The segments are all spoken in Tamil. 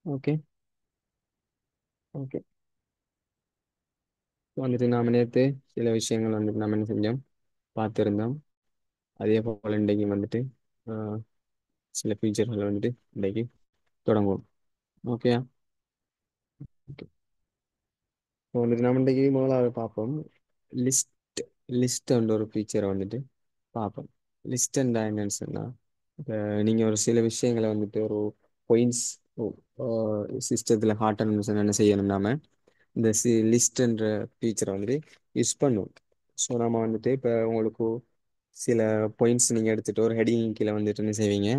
ஓகே. ஓகே. வந்துட்டு நாம நேற்று சில விஷயங்கள் வந்துட்டு நம்ம என்ன செஞ்சோம், பார்த்துருந்தோம். அதே போல் இன்றைக்கு வந்துட்டு ஆஹ், சில ஃபீச்சர்கள் வந்துட்டு இன்றைக்கு தொடங்குவோம். ஓகே. ஓகே. இப்போ வந்துட்டு நம்ம இன்றைக்கு முதலாவது பார்ப்போம். லிஸ்ட் லிஸ்ட்ன்ற ஒரு ஃபீச்சரை வந்துட்டு பார்ப்போம். லிஸ்ட் என்னன்னு சொன்னால், இப்போ நீங்கள் ஒரு சில விஷயங்களை வந்துட்டு ஒரு பாயிண்ட்ஸ் சிஸ்டத்தில் காட்டணும்னு சொன்னா என்ன செய்யணும் நாம, இந்த லிஸ்ட்ன்ற ஃபீச்சரை வந்துட்டு யூஸ் பண்ணுவோம். ஸோ நம்ம வந்துட்டு இப்போ உங்களுக்கு சில பாயிண்ட்ஸ் நீங்கள் எடுத்துகிட்டு ஒரு ஹெடிங் கீழே வந்துட்டு என்ன செய்வீங்க,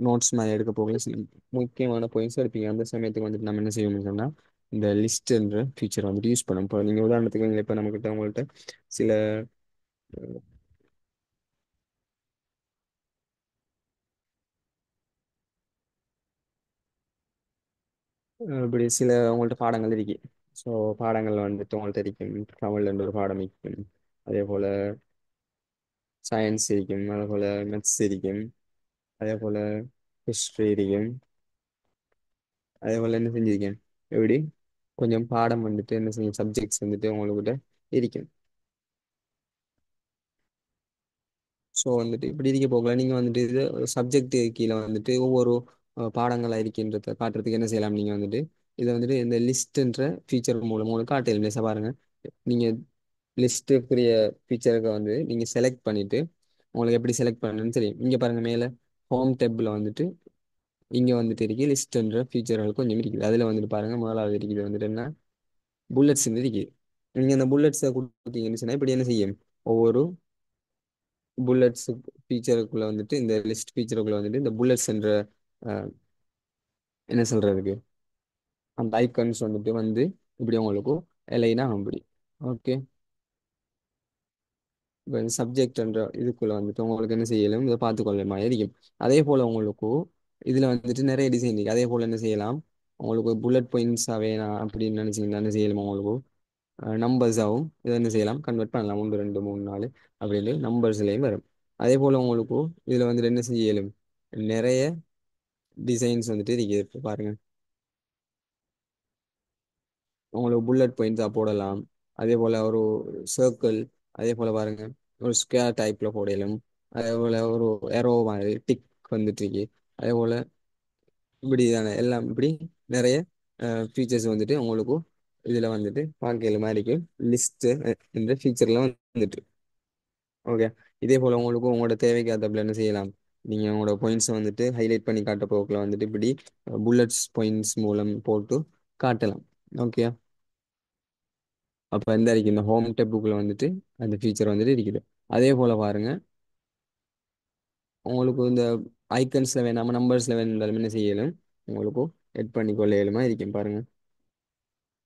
நோட்ஸ் மாதிரி எடுக்க போகல சில முக்கியமான பாயிண்ட்ஸ் எடுப்பீங்க. அந்த சமயத்துக்கு வந்துட்டு நம்ம என்ன செய்வோம்னு சொன்னால் இந்த லிஸ்ட்ன்ற ஃபீச்சர் வந்துட்டு யூஸ் பண்ணுவோம். இப்போ நீங்கள் உதாரணத்துக்கு இப்போ நம்மக்கிட்ட உங்கள்கிட்ட சில இப்படி சில உங்கள்கிட்ட பாடங்கள் இருக்கு. ஸோ பாடங்கள் வந்துட்டு உங்கள்கிட்ட இருக்கும். தமிழ்ல ஒரு பாடம் இருக்கும். அதே போல் சயின்ஸ் இருக்கும். அதே போல் மேத்ஸ் இருக்கும். அதே போல் ஹிஸ்ட்ரி இருக்கும். அதே போல் என்ன செஞ்சிருக்கேன், எப்படி கொஞ்சம் பாடம் வந்துட்டு என்ன செய்யும், சப்ஜெக்ட்ஸ் வந்துட்டு உங்கள்கிட்ட இருக்கும். ஸோ வந்துட்டு இப்படி இருக்க போகல நீங்கள் வந்துட்டு இது சப்ஜெக்ட் கீழே வந்துட்டு ஒவ்வொரு பாடங்களாக இருக்கின்றத காட்டுறதுக்கு என்ன செய்யலாம், நீங்கள் வந்துட்டு இதை வந்துட்டு இந்த லிஸ்ட்ன்ற ஃபீச்சர் மூலம் உங்களுக்கு காட்டலாம். லேசாக பாருங்க. நீங்கள் லிஸ்ட்டுக்குரிய ஃபீச்சருக்கு வந்து நீங்கள் செலக்ட் பண்ணிவிட்டு உங்களுக்கு எப்படி செலக்ட் பண்ணணும்னு தெரியும். இங்கே பாருங்கள், மேலே ஹோம் டேப்பில் வந்துட்டு இங்கே வந்துட்டு இருக்கு லிஸ்ட்ன்ற ஃபீச்சர்கள் கொஞ்சம் இருக்குது. அதில் வந்துட்டு பாருங்கள், முதலாவது இருக்குது வந்துட்டு என்ன, புல்லட்ஸ் இருக்குது. நீங்கள் அந்த புல்லட்ஸை கொடுத்தீங்கன்னு சொன்னால் இப்படி என்ன செய்யும், ஒவ்வொரு புல்லட்ஸ் ஃபீச்சருக்குள்ள வந்துட்டு இந்த லிஸ்ட் ஃபீச்சருக்குள்ள வந்துட்டு இந்த புல்லட்ஸ் என்ற என்ன சொல்றதுக்கு அந்த ஐக்கன்ஸ் வந்துட்டு வந்து இப்படி உங்களுக்கு எலைனா அப்படி. ஓகே. இப்போ சப்ஜெக்ட் என்ற இதுக்குள்ள வந்துட்டு உங்களுக்கு என்ன செய்யலாம், இதை பார்த்துக்கொள்ள மாதிரி இருக்கும். அதே போல உங்களுக்கு இதுல வந்துட்டு நிறைய டிசைன் இருக்கு. அதே போல என்ன செய்யலாம், உங்களுக்கு புல்லட் பாயிண்ட்ஸாக வேணாம் அப்படின்னு நினைச்சீங்கன்னா என்ன செய்யலாம், உங்களுக்கு நம்பர்ஸாகவும் இதை என்ன செய்யலாம், கன்வெர்ட் பண்ணலாம். 1 2 3 4 அப்படின்னு நம்பர்ஸ்லையும் வரும். அதே போல் உங்களுக்கு இதில் வந்துட்டு என்ன செய்யலும், நிறைய டிசைன்ஸ் வந்துட்டு இருக்குது. இப்போ பாருங்க, உங்களுக்கு புல்லட் பாயிண்ட்ஸாக போடலாம். அதே போல் ஒரு சர்க்கிள், அதே போல் பாருங்க ஒரு ஸ்கொயர் டைப்பில் போடலும். அதே போல் ஒரு ஏரோ மாதிரி டிக் வந்துட்டு இருக்கு. அதே போல் இப்படி தானே எல்லாம் இப்படி நிறைய ஃபீச்சர்ஸ் வந்துட்டு உங்களுக்கு இதில் வந்துட்டு பார்க்கல மாதிரி இருக்கு. லிஸ்ட்டு இந்த ஃபீச்சர்லாம் வந்துட்டு ஓகே. இதே போல் உங்களுக்கு உங்களோட தேவைக்கு ஏற்றப்பல என்ன செய்யலாம், நீங்கள் உங்களோட பாயிண்ட்ஸை வந்துட்டு ஹைலைட் பண்ணி காட்ட போக்கில் வந்துட்டு இப்படி புல்லட்ஸ் பாயிண்ட்ஸ் மூலம் போட்டு காட்டலாம். ஓகே. அப்போ இந்த இருக்கு இந்த ஹோம் டேப்புக்குள்ள வந்துட்டு அந்த ஃபீச்சர் வந்துட்டு இருக்குது. அதே போல் பாருங்க, உங்களுக்கு இந்த ஐக்கன்ஸில் வேணாமல் நம்பர்ஸில் வேணும்னாலும் என்ன செய்யலும், உங்களுக்கு எட் பண்ணி கொள்ள இயலுமா இருக்கும். பாருங்க,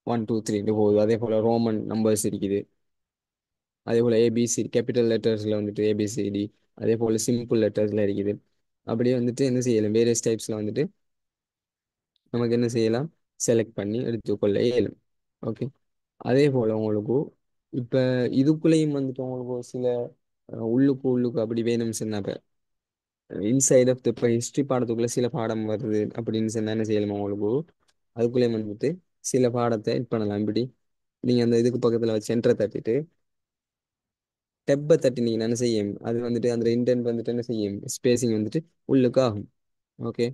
1 2 3 போகுது. அதே போல் ரோமன் நம்பர்ஸ் இருக்குது. அதே போல் ஏபிசி கேபிட்டல் லெட்டர்ஸில் வந்துட்டு ஏபிசிடி. அதே போல் சிம்பிள் லெட்டர்ஸில் இருக்குது. அப்படியே வந்துட்டு என்ன செய்யலாம், வேரியஸ் டைப்ஸில் வந்துட்டு நமக்கு என்ன செய்யலாம், செலக்ட் பண்ணி எடுத்துக்கொள்ள இயலும். ஓகே. அதே போல் உங்களுக்கு இப்போ இதுக்குள்ளேயும் வந்துட்டு உங்களுக்கு ஒரு சில உள்ளுக்கு உள்ளுக்கு அப்படி வேணும்னு சொன்னா, இப்போ இன்சைட் ஆஃப் இப்போ ஹிஸ்ட்ரி பாடத்துக்குள்ள சில பாடம் வருது அப்படின்னு சொன்னா என்ன செய்யலாமா, உங்களுக்கு அதுக்குள்ளேயும் வந்துட்டு சில பாடத்தை இது பண்ணலாம். இப்படி நீங்கள் அந்த இதுக்கு பக்கத்தில் வச்சு சென்டரை தட்டிட்டு டெப்பை தட்டினீங்கன்னா என்ன செய்யும், அது வந்துட்டு அந்த இன்டென்ட் வந்துட்டு என்ன செய்யும், ஸ்பேசிங் வந்துட்டு உள்ளுக்கு ஆகும். ஓகே.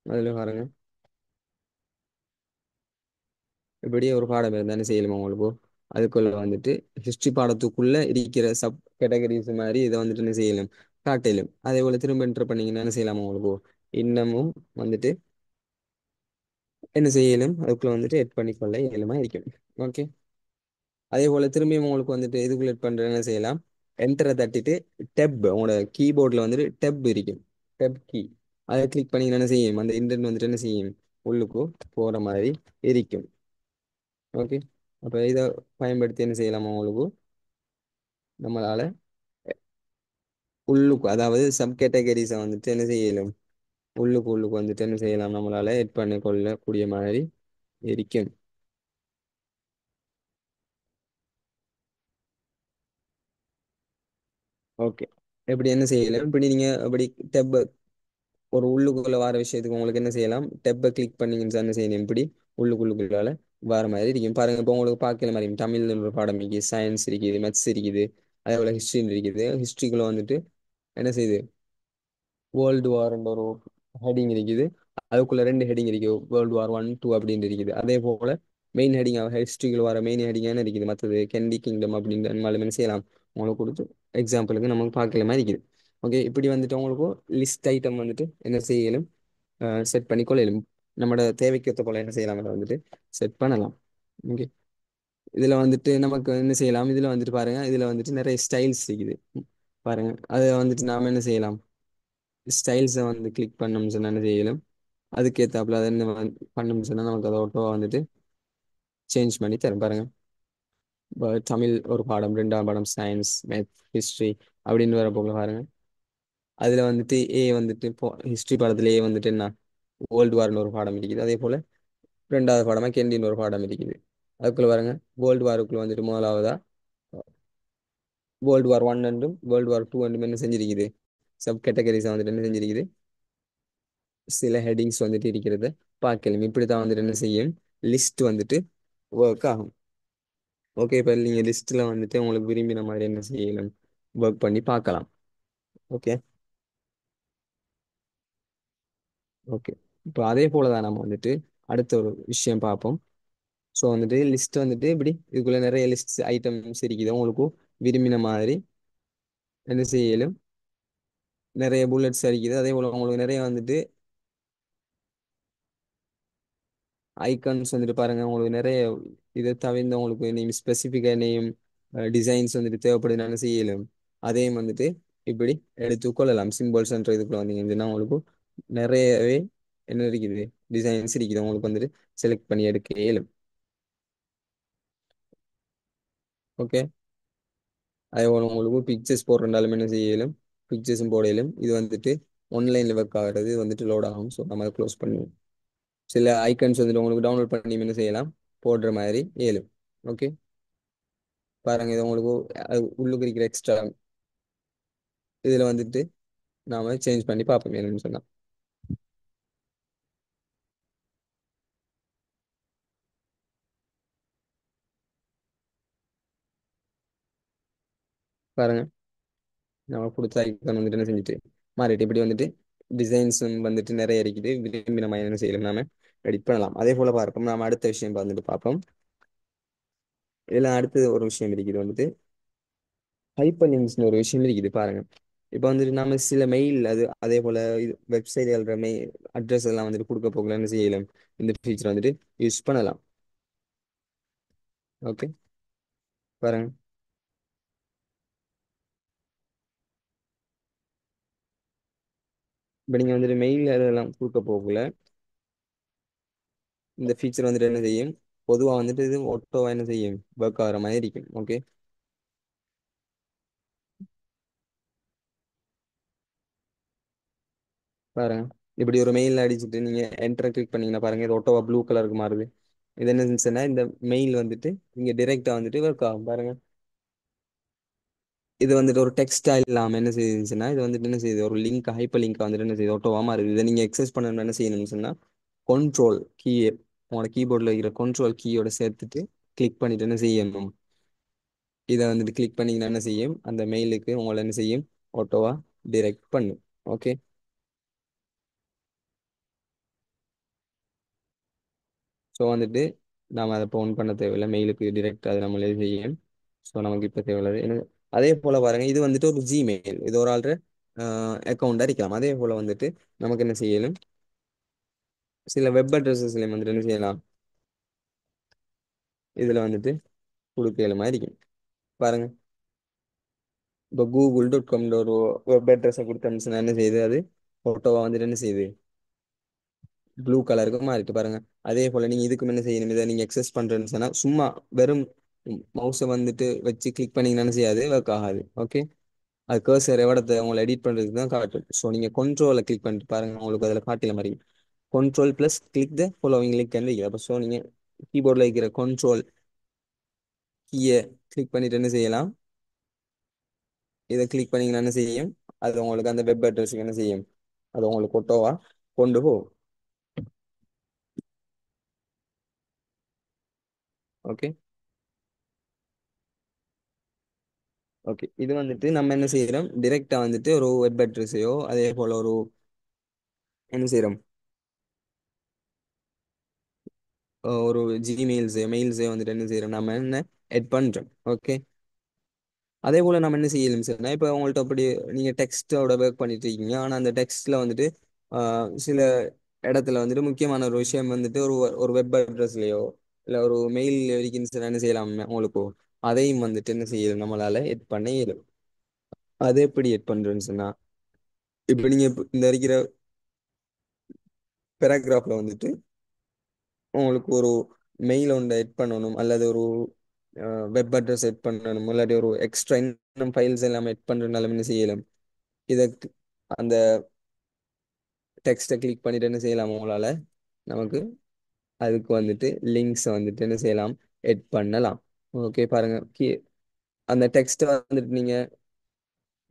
அதில் பாருங்க, இப்படியே ஒரு பாடம் இருந்தால் என்ன செய்யலாமா உங்களுக்கு, அதுக்குள்ள வந்துட்டு ஹிஸ்ட்ரி பாடத்துக்குள்ள இருக்கிற சப் கேட்டகரிஸ் மாதிரி இதை வந்துட்டு என்ன செய்யலாம், காட்டலும். அதே போல் திரும்ப என்டர் பண்ணீங்கன்னா என்ன செய்யலாமா உங்களுக்கு, இன்னமும் வந்துட்டு என்ன செய்யலும் அதுக்குள்ள வந்துட்டு எட் பண்ணிக்கொள்ள இயலுமா இருக்கும். ஓகே. அதே போல் திரும்பியும் உங்களுக்கு வந்துட்டு இதுக்குள்ள எட் பண்ணுறது என்ன செய்யலாம், என்டரை தட்டிட்டு டெப் உங்களோட கீபோர்டில் வந்துட்டு டெப் இருக்கும், டெப் கீ அதை கிளிக் பண்ணி என்ன செய்யும், அந்த இன்டர்நெட் வந்துட்டு என்ன செய்யும், உள்ளுக்கு போகிற மாதிரி இருக்கும். ஓகே. அப்போ இதை பயன்படுத்தி என்ன செய்யலாமா உங்களுக்கு, நம்மளால உள்ளுக்கு அதாவது சப் கேட்டகரிஸை வந்துட்டு என்ன செய்யலாம், உள்ளுக்கு வந்துட்டு என்ன செய்யலாம், நம்மளால எட் பண்ணி கொள்ளக்கூடிய மாதிரி இருக்கும். ஓகே. எப்படி என்ன செய்யலாம், இப்படி நீங்கள் அப்படி டெப் ஒரு உள்ளுக்குள்ள வர விஷயத்துக்கு உங்களுக்கு என்ன செய்யலாம், டெப்பை கிளிக் பண்ணீங்கன்னு என்ன செய்யணும், இப்படி உள்ளுக்குள்ளுக்குள்ளால வர மாதிரி இருக்கும் பாருங்க. இப்போ உங்களுக்கு பார்க்கல மாதிரி தமிழ் ஒரு பாடம் இருக்குது, சயின்ஸ் இருக்குது, மேத்ஸ் இருக்குது, அதே போல ஹிஸ்ட்ரி இருக்குது. ஹிஸ்ட்ரிக்குள்ள வந்துட்டு என்ன செய்யுது, வேர்ல்டு வார்ன்ற ஒரு ஹெடிங் இருக்குது. அதுக்குள்ள ரெண்டு ஹெடிங் இருக்குது, வேர்ல்டு வார் 1 2 அப்படின்னு இருக்குது. அதே போல மெயின் ஹெடிங் ஹிஸ்ட்ரிக்குள்ள வர மெயின் ஹெடிங் என்ன இருக்குது, மற்றது கெண்டி கிங்டம் அப்படின்ற மாதிரி என்ன செய்யலாம் உங்களுக்கு கொடுத்து எக்ஸாம்பிளுக்கு நமக்கு பார்க்கல மாதிரி இருக்குது. ஓகே, இப்படி வந்துட்டு உங்களுக்கு லிஸ்ட் ஐட்டம் வந்துட்டு என்ன செய்யலும், செட் பண்ணி கொள்ளையிலும். நம்மளோட தேவைக்கேற்ற போல என்ன செய்யலாம், அதை வந்துட்டு செட் பண்ணலாம். ஓகே, இதுல வந்துட்டு நமக்கு என்ன செய்யலாம், இதுல வந்துட்டு பாருங்க, இதுல வந்துட்டு நிறைய ஸ்டைல்ஸ் இருக்குது பாருங்க. அதை வந்துட்டு நாம என்ன செய்யலாம், ஸ்டைல்ஸை வந்து கிளிக் பண்ணோம்னு சொன்னா என்ன செய்யலாம், அதுக்கேற்றாப்புல அதை என்ன பண்ணோம்னு சொன்னா நமக்கு அதை ஆட்டோவா வந்துட்டு சேஞ்ச் பண்ணி தரும் பாருங்க. இப்போ தமிழ் ஒரு பாடம், ரெண்டாம் பாடம் சயின்ஸ், மேத், ஹிஸ்ட்ரி அப்படின்னு வர போக பாருங்க. அதுல வந்துட்டு ஏ வந்துட்டு இப்போ ஹிஸ்ட்ரி பாடத்துல ஏ வந்துட்டு என்ன, வேர்ல்டு வார்னு ஒரு பாடம் இருக்குது. அதே போல ரெண்டாவது பாடமா கெண்டின்னு ஒரு பாடம் இருக்குது. அதுக்குள்ள பாருங்க, வேர்ல்டு வாருக்குள்ள வந்துட்டு முதலாவதா வேர்ல்டு வார் 1 என்றும் வேர்ல்டு வார் 2 என்றும் என்ன செஞ்சிருக்குது, சப் கேட்டகரிஸ் வந்துட்டு என்ன செஞ்சிருக்குது, சில ஹெட்டிங்ஸ் வந்துட்டு இருக்கிறத பார்க்கலாம். இப்படி தான் வந்துட்டு என்ன செய்யும், லிஸ்ட் வந்துட்டு ஒர்க் ஆகும். ஓகே, இப்போ நீங்கள் லிஸ்ட்டில் வந்துட்டு உங்களுக்கு விரும்பின மாதிரி என்ன செய்யலாம், ஒர்க் பண்ணி பார்க்கலாம். ஓகே. ஓகே, இப்போ அதே போல தான் நம்ம வந்துட்டு அடுத்த ஒரு விஷயம் பார்ப்போம். ஸோ வந்துட்டு லிஸ்ட் வந்துட்டு இப்படி இதுக்குள்ள நிறைய லிஸ்ட் ஐட்டம்ஸ் இருக்குது. உங்களுக்கு விரும்பின மாதிரி என்ன செய்யலும், நிறைய புல்லட்ஸ் அடிக்குது. அதே போல் உங்களுக்கு நிறைய வந்துட்டு ஐகான்ஸ் வந்துட்டு பாருங்க, உங்களுக்கு நிறைய இதை தவிர்த்து உங்களுக்கு நீங்கள் ஸ்பெசிஃபிக்காக நேம் டிசைன்ஸ் வந்துட்டு தேவைப்படுதுன்னு செய்யலும். அதையும் வந்துட்டு இப்படி எடுத்துக்கொள்ளலாம். சிம்பிள்ஸ்ன்ற இதுக்குள்ள வந்தீங்கன்னா உங்களுக்கு நிறையவே என்ன இருக்குது, டிசைன்ஸ் இருக்குது. உங்களுக்கு வந்துட்டு செலக்ட் பண்ணி எடுக்க இயலும். ஓகே, அதே போல் உங்களுக்கு பிக்சர்ஸ் போடுறதாலும் என்ன செய்யலும், பிக்சர்ஸும் போடையிலும். இது வந்துட்டு ஆன்லைனில் ஒர்க் ஆகிறது, இது வந்துட்டு லோட் ஆகும். ஸோ நம்ம அதை க்ளோஸ் பண்ணுவோம். சில ஐக்கன்ஸ் வந்துட்டு உங்களுக்கு டவுன்லோட் பண்ணி என்ன செய்யலாம், போடுற மாதிரி இயலும். ஓகே, பாருங்க, இது உங்களுக்கு உள்ளுக்கு இருக்கிற எக்ஸ்ட்ரா இதில் வந்துட்டு நாம சேஞ்ச் பண்ணி பார்ப்போம் என்னன்னு சொன்னா. பாருங்க, நம்ம கொடுத்த ஐக்கன் வந்துட்டு என்ன செஞ்சுட்டு மாறிட்டு இப்படி வந்துட்டு டிசைன்ஸும் வந்துட்டு நிறைய இருக்குது. விரும்பி நம்ம என்ன செய்யலாம், நாம எடிட் பண்ணலாம். அதே போல பார்ப்போம். நாம அடுத்த விஷயம் வந்துட்டு பார்ப்போம். இதில் அடுத்த ஒரு விஷயம் இருக்குது வந்துட்டு ஹைப்பர் லிங்க்ஸ்னு ஒரு விஷயம் இருக்குது பாருங்க. இப்போ வந்துட்டு நம்ம சில மெயில் அது அதே போல வெப்சைட் எழுற மெயில் அட்ரஸ் எல்லாம் வந்துட்டு கொடுக்க போகல என்ன செய்யலாம், இந்த ஃபீச்சர் வந்துட்டு யூஸ் பண்ணலாம். ஓகே, பாருங்க, இப்போ நீங்கள் வந்துட்டு மெயில் அதெல்லாம் கொடுக்க போகல இந்த ஃபீச்சர் வந்துட்டு என்ன செய்யும், பொதுவாக வந்துட்டு இது ஒட்டோவா என்ன செய்யும், ஒர்க் ஆகிற மாதிரி இருக்கும். ஓகே, பாருங்க, இப்படி ஒரு மெயில் அடிச்சுட்டு நீங்க என்டர் கிளிக் பண்ணீங்கன்னா பாருங்க, இது ஒட்டோவா ப்ளூ கலருக்கு மாறுது. இது என்ன சொன்னா, இந்த மெயில் வந்துட்டு இங்க டைரக்டா வந்துட்டு ஒர்க் ஆகும் பாருங்க. இது வந்துட்டு ஒரு டெக்ஸ்டா இல்லாம என்ன செய்யுதுன்னா, இது வந்துட்டு என்ன செய்யுது, ஒரு லிங்க் ஹைப்பர் லிங்க் வந்துட்டு என்ன செய்யுது, ஒட்டோவா மாறுது. இதை நீங்க எக்ஸஸ் பண்ணணும்னு என்ன செய்யணும்னு சொன்னா, கண்ட்ரோல் கீ, உங்களோட கீபோர்டில் இருக்கிற கண்ட்ரோல் கீயோட சேர்த்துட்டு கிளிக் பண்ணிட்டு என்ன செய்யணும், இதை வந்துட்டு கிளிக் பண்ணீங்கன்னா என்ன செய்யும், அந்த மெயிலுக்கு உங்களை என்ன செய்யும், ஆட்டோவா டிரெக்ட் பண்ணும். ஓகே, ஸோ வந்துட்டு நாம் அதை இப்போ ஒன் பண்ண தேவையில்லை, மெயிலுக்கு டிரெக்ட் அது நம்மளே செய்யும். ஸோ நமக்கு இப்போ தேவையில்லாது என்ன. அதே போல் பாருங்க, இது வந்துட்டு ஒரு ஜிமெயில், இது ஒரு ஆள்ற அக்கௌண்ட் அடிக்கலாம். அதே போல் வந்துட்டு நமக்கு என்ன செய்யலும், சில வெப் அட்ரஸஸ்லையும் வந்துட்டு என்ன செய்யலாம், இதில் வந்துட்டு கொடுக்கல மாதிரி இருக்கும் பாருங்க. இப்போ google.com ஒரு வெப் அட்ரஸை கொடுத்தோம்னா என்ன செய்யுது, அது ஃபோட்டோவா வந்துட்டு என்ன செய்யுது, ப்ளூ கலருக்கு மாறிட்டு பாருங்க. அதே போல நீங்க இதுக்கு என்ன செய்யணும், இதை நீங்க எக்ஸஸ் பண்றேன்னு சொன்னா சும்மா வெறும் மவுஸை வந்துட்டு வச்சு கிளிக் பண்ணீங்கன்னா செய்யாது, ஒர்க் ஆகாது. ஓகே, அது கர்சர் எவ்வளோத்தை உங்களை எடிட் பண்றதுக்கு தான் காட்டும். ஸோ நீங்க கண்ட்ரோலை கிளிக் பண்ணிட்டு பாருங்க, உங்களுக்கு அதில் காட்டில மாதிரி control plus click the following link அப்போ. ஸோ நீங்க கீபோர்டில் இருக்கிற கண்ட்ரோல் கீயை கிளிக் பண்ணிட்டு என்ன செய்யலாம், இதை கிளிக் பண்ணீங்கன்னா என்ன செய்யும், அது உங்களுக்கு அந்த வெப் அட்ரஸுக்கு என்ன செய்யும், அது உங்களுக்கு ஒட்டோவா கொண்டு போகும். ஓகே. ஓகே, இது வந்துட்டு நம்ம என்ன செய்யறோம், டிரெக்டா வந்துட்டு ஒரு வெப் அட்ரஸையோ அதே போல ஒரு என்ன செய்யறோம், ஒரு ஜிமெயில்ஸையோ மெயில்ஸையோ வந்துட்டு என்ன செய்யறோம், நம்ம என்ன எட் பண்றோம். ஓகே. அதே போல நம்ம என்ன செய்யலாம் சார், இப்போ உங்கள்ட்ட அப்படி நீங்க டெக்ஸ்டோட ஒர்க் பண்ணிட்டு இருக்கீங்க, ஆனா அந்த டெக்ஸ்ட்ல வந்துட்டு சில இடத்துல வந்துட்டு முக்கியமான ஒரு விஷயம் வந்துட்டு ஒரு வெப் அட்ரஸ்லயோ இல்ல ஒரு மெயில் வரைக்கும் என்ன செய்யலாம் உங்களுக்கு, அதையும் வந்துட்டு என்ன செய்யலாம் நம்மளால எட் பண்ண இயலும். அதை எப்படி எட் பண்றேன்னு சொன்னா, இப்போ நீங்க இந்த இருக்கிற பேராகிராஃப்ல வந்துட்டு உங்களுக்கு ஒரு மெயில் ஒன்று எட் பண்ணணும் அல்லது ஒரு வெப் அட்ரஸ் எட் பண்ணணும் இல்லாட்டி ஒரு எக்ஸ்ட்ரா இன்னும் ஃபைல்ஸ் எல்லாம் எட் பண்றதுனால என்ன செய்யலாம், இதை அந்த டெக்ஸ்ட்டை கிளிக் பண்ணிட்டு என்ன செய்யலாம் உங்களால நமக்கு அதுக்கு வந்துட்டு லிங்க்ஸை வந்துட்டு என்ன செய்யலாம், எட் பண்ணலாம். ஓகே பாருங்க, அந்த டெக்ஸ்ட்டை வந்துட்டு நீங்க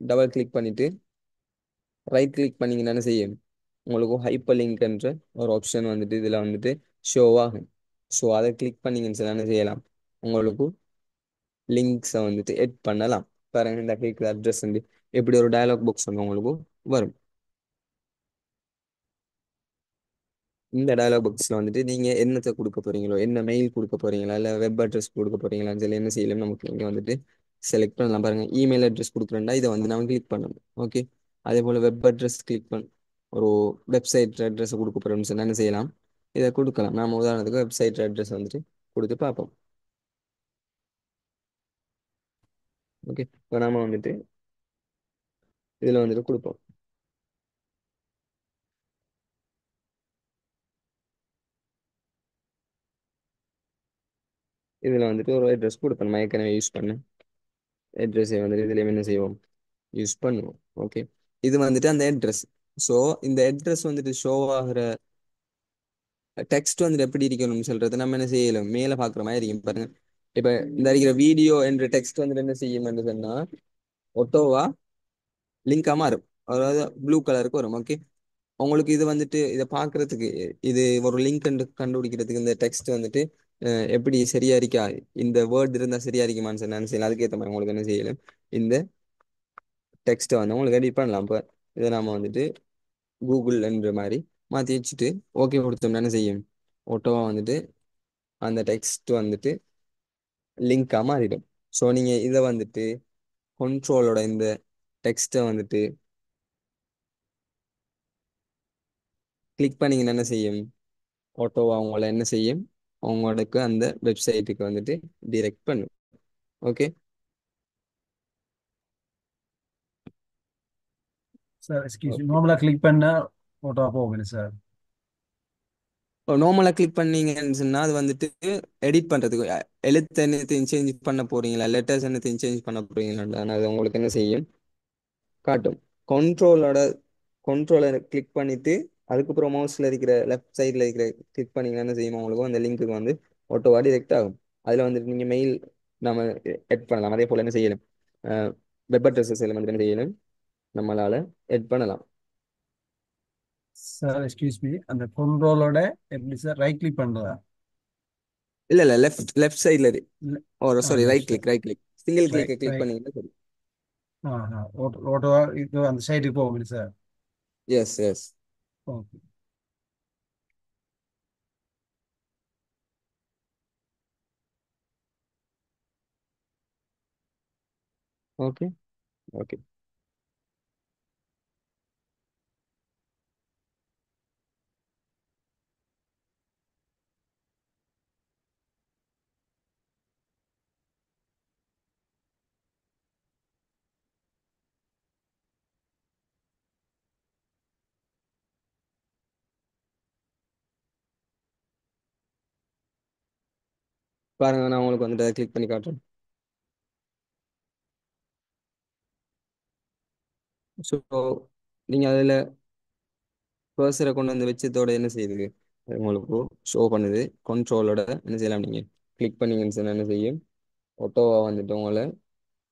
டபுள் கிளிக் பண்ணிட்டு ரைட் கிளிக் பண்ணீங்கன்னா என்ன செய்யும், உங்களுக்கு ஹைப்பர் லிங்க்ன்ற ஒரு ஆப்ஷன் வந்துட்டு இதுல வந்துட்டு ஷோ ஆகும். ஸோ அதை கிளிக் பண்ணீங்கன்னு சொன்னா என்ன செய்யலாம், உங்களுக்கு லிங்க்ஸை வந்துட்டு எட் பண்ணலாம். பாருங்க இந்த கிளிக் அட்ரஸ் வந்து எப்படி ஒரு டயலாக் பாக்ஸ் வந்து உங்களுக்கு வரும். இந்த டயலாக் பாக்ஸ்ல வந்துட்டு நீங்க என்னத்தை கொடுக்க போறீங்களோ, என்ன மெயில் கொடுக்க போறீங்களா இல்ல வெப் அட்ரஸ் கொடுக்க போறீங்களான்னு சொல்லி என்ன செய்யலாம், நமக்கு இங்க வந்துட்டு செலக்ட் பண்ணலாம். பாருங்க, இமெயில் அட்ரஸ் கொடுக்குறேன்டா இதை வந்து நம்ம கிளிக் பண்ணணும். ஓகே. அதே போல வெப் அட்ரஸ் கிளிக் பண்ண ஒரு வெப்சைட் அட்ரஸ் கொடுக்க போறோம்னு சொன்னா என்ன செய்யலாம், இதை கொடுக்கலாம். நாம உதாரணத்துக்கு வெப்சைட் அட்ரஸ் வந்துட்டு கொடுத்து பார்ப்போம். ஓகே, இப்போ நாம வந்துட்டு இதுல வந்துட்டு கொடுப்போம். இதுல வந்துட்டு ஒரு அட்ரஸ் கொடுப்போம், நம்ம ஏற்கனவே யூஸ் பண்ண அட்ரஸை வந்துட்டு இதுல என்ன செய்வோம், யூஸ் பண்ணுவோம். ஓகே. இது வந்துட்டு அந்த அட்ரஸ். ஸோ இந்த அட்ரஸ் வந்துட்டு ஷோ ஆகுற டெக்ஸ்ட் வந்துட்டு எப்படி இருக்கணும்னு சொல்றது நம்ம என்ன செய்யலாம், மேல பாக்குற மாதிரி இருக்கும். பாருங்க, இப்ப இந்த இருக்கிற வீடியோ என்ற டெக்ஸ்ட் வந்துட்டு என்ன செய்யும் என்று சொன்னா ஒட்டோவா லிங்கா மாறும், அதாவது ப்ளூ கலருக்கு வரும். ஓகே. உங்களுக்கு இது வந்துட்டு இதை பாக்குறதுக்கு இது ஒரு லிங்க் கண்டுபிடிக்கிறதுக்கு இந்த டெக்ஸ்ட் வந்துட்டு எப்படி சரியா இருக்கா, இந்த வேர்ட் இருந்தா சரியா இருக்குமான்னு சொன்னா என்ன செய்யலாம், அதுக்கேற்ற மாதிரி உங்களுக்கு என்ன செய்யலாம், இந்த டெக்ஸ்ட்டை வந்து உங்களுக்கு எடிட் பண்ணலாம். இப்போ இதை நாம வந்துட்டு கூகுள் என்ற மாதிரி மாற்றி வச்சுட்டு ஓகே கொடுத்தோம்னா என்ன செய்யும், ஓட்டோவா வந்துட்டு அந்த டெக்ஸ்ட் வந்துட்டு லிங்காக மாறிடும். ஸோ நீங்கள் இதை வந்துட்டு கண்ட்ரோலோட இந்த டெக்ஸ்ட்டை வந்துட்டு கிளிக் பண்ணீங்கன்னா என்ன செய்யும், ஓட்டோவா அவங்கள என்ன செய்யும், அவங்களுக்கு அந்த வெப்சைட்டுக்கு வந்துட்டு டிரெக்ட் பண்ணும். ஓகே. சார் எக்ஸ்கியூஸ் ஓகே, நார்மலாக கிளிக் பண்ணால் ஃபோட்டோ போகுது சார். நார்மலாக கிளிக் பண்ணீங்கன்னு சொன்னா அது வந்துட்டு எடிட் பண்ணுறதுக்கு எழுத்து என்னத்தையும் சேஞ்ச் பண்ண போறீங்களா, லெட்டர்ஸ் என்னத்தையும் சேஞ்ச் பண்ண போறீங்களா, அது உங்களுக்கு என்ன செய்யும் காட்டும். கண்ட்ரோலோட கண்ட்ரோலை கிளிக் பண்ணிட்டு அதுக்கப்புறம் மவுஸ்ல இருக்கிற லெஃப்ட் சைடில் இருக்கிற கிளிக் பண்ணீங்கன்னா என்ன செய்யும், உங்களுக்கு அந்த லிங்க்கு வந்து ஆட்டோவா டிரெக்ட் ஆகும். அதில் வந்துட்டு நீங்கள் மெயில் நம்ம எட் பண்ணலாம். அதே போல் என்ன செய்யணும், வெப் அட்ரஸஸ் எல்லாம் வந்து என்ன செய்யணும், நம்மளால எட் பண்ணலாம். சார் எக்ஸ்கியூஸ் மீ, அந்த கண்ட்ரோலோட எப்படி சார் ரைட் கிளிக் பண்ணுறதா? இல்லை இல்லை, லெஃப்ட் லெஃப்ட் சைடில் இல்லை. Oh sorry, left right side. Click, right click, single right கிளிக்கை கிளிக் ரைட். பண்ணீங்கன்னா சரி. ஓட்டோவா இது அந்த சைட்டுக்கு போகுது sir. Yes yes. Okay. Okay. Okay. பாருங்க, நான் உங்களுக்கு வந்துட்டு அதை கிளிக் பண்ணி காட்டுறேன். ஸோ நீங்கள் அதில் கர்சரை கொண்டு வந்து வச்சதோட என்ன செய்யுது, அது உங்களுக்கு ஷோ பண்ணுது. கண்ட்ரோலோட என்ன செய்யலாம், நீங்கள் கிளிக் பண்ணீங்கன்னு சொன்னா என்ன செய்யும், ஆட்டோவா வந்துட்டு உங்களை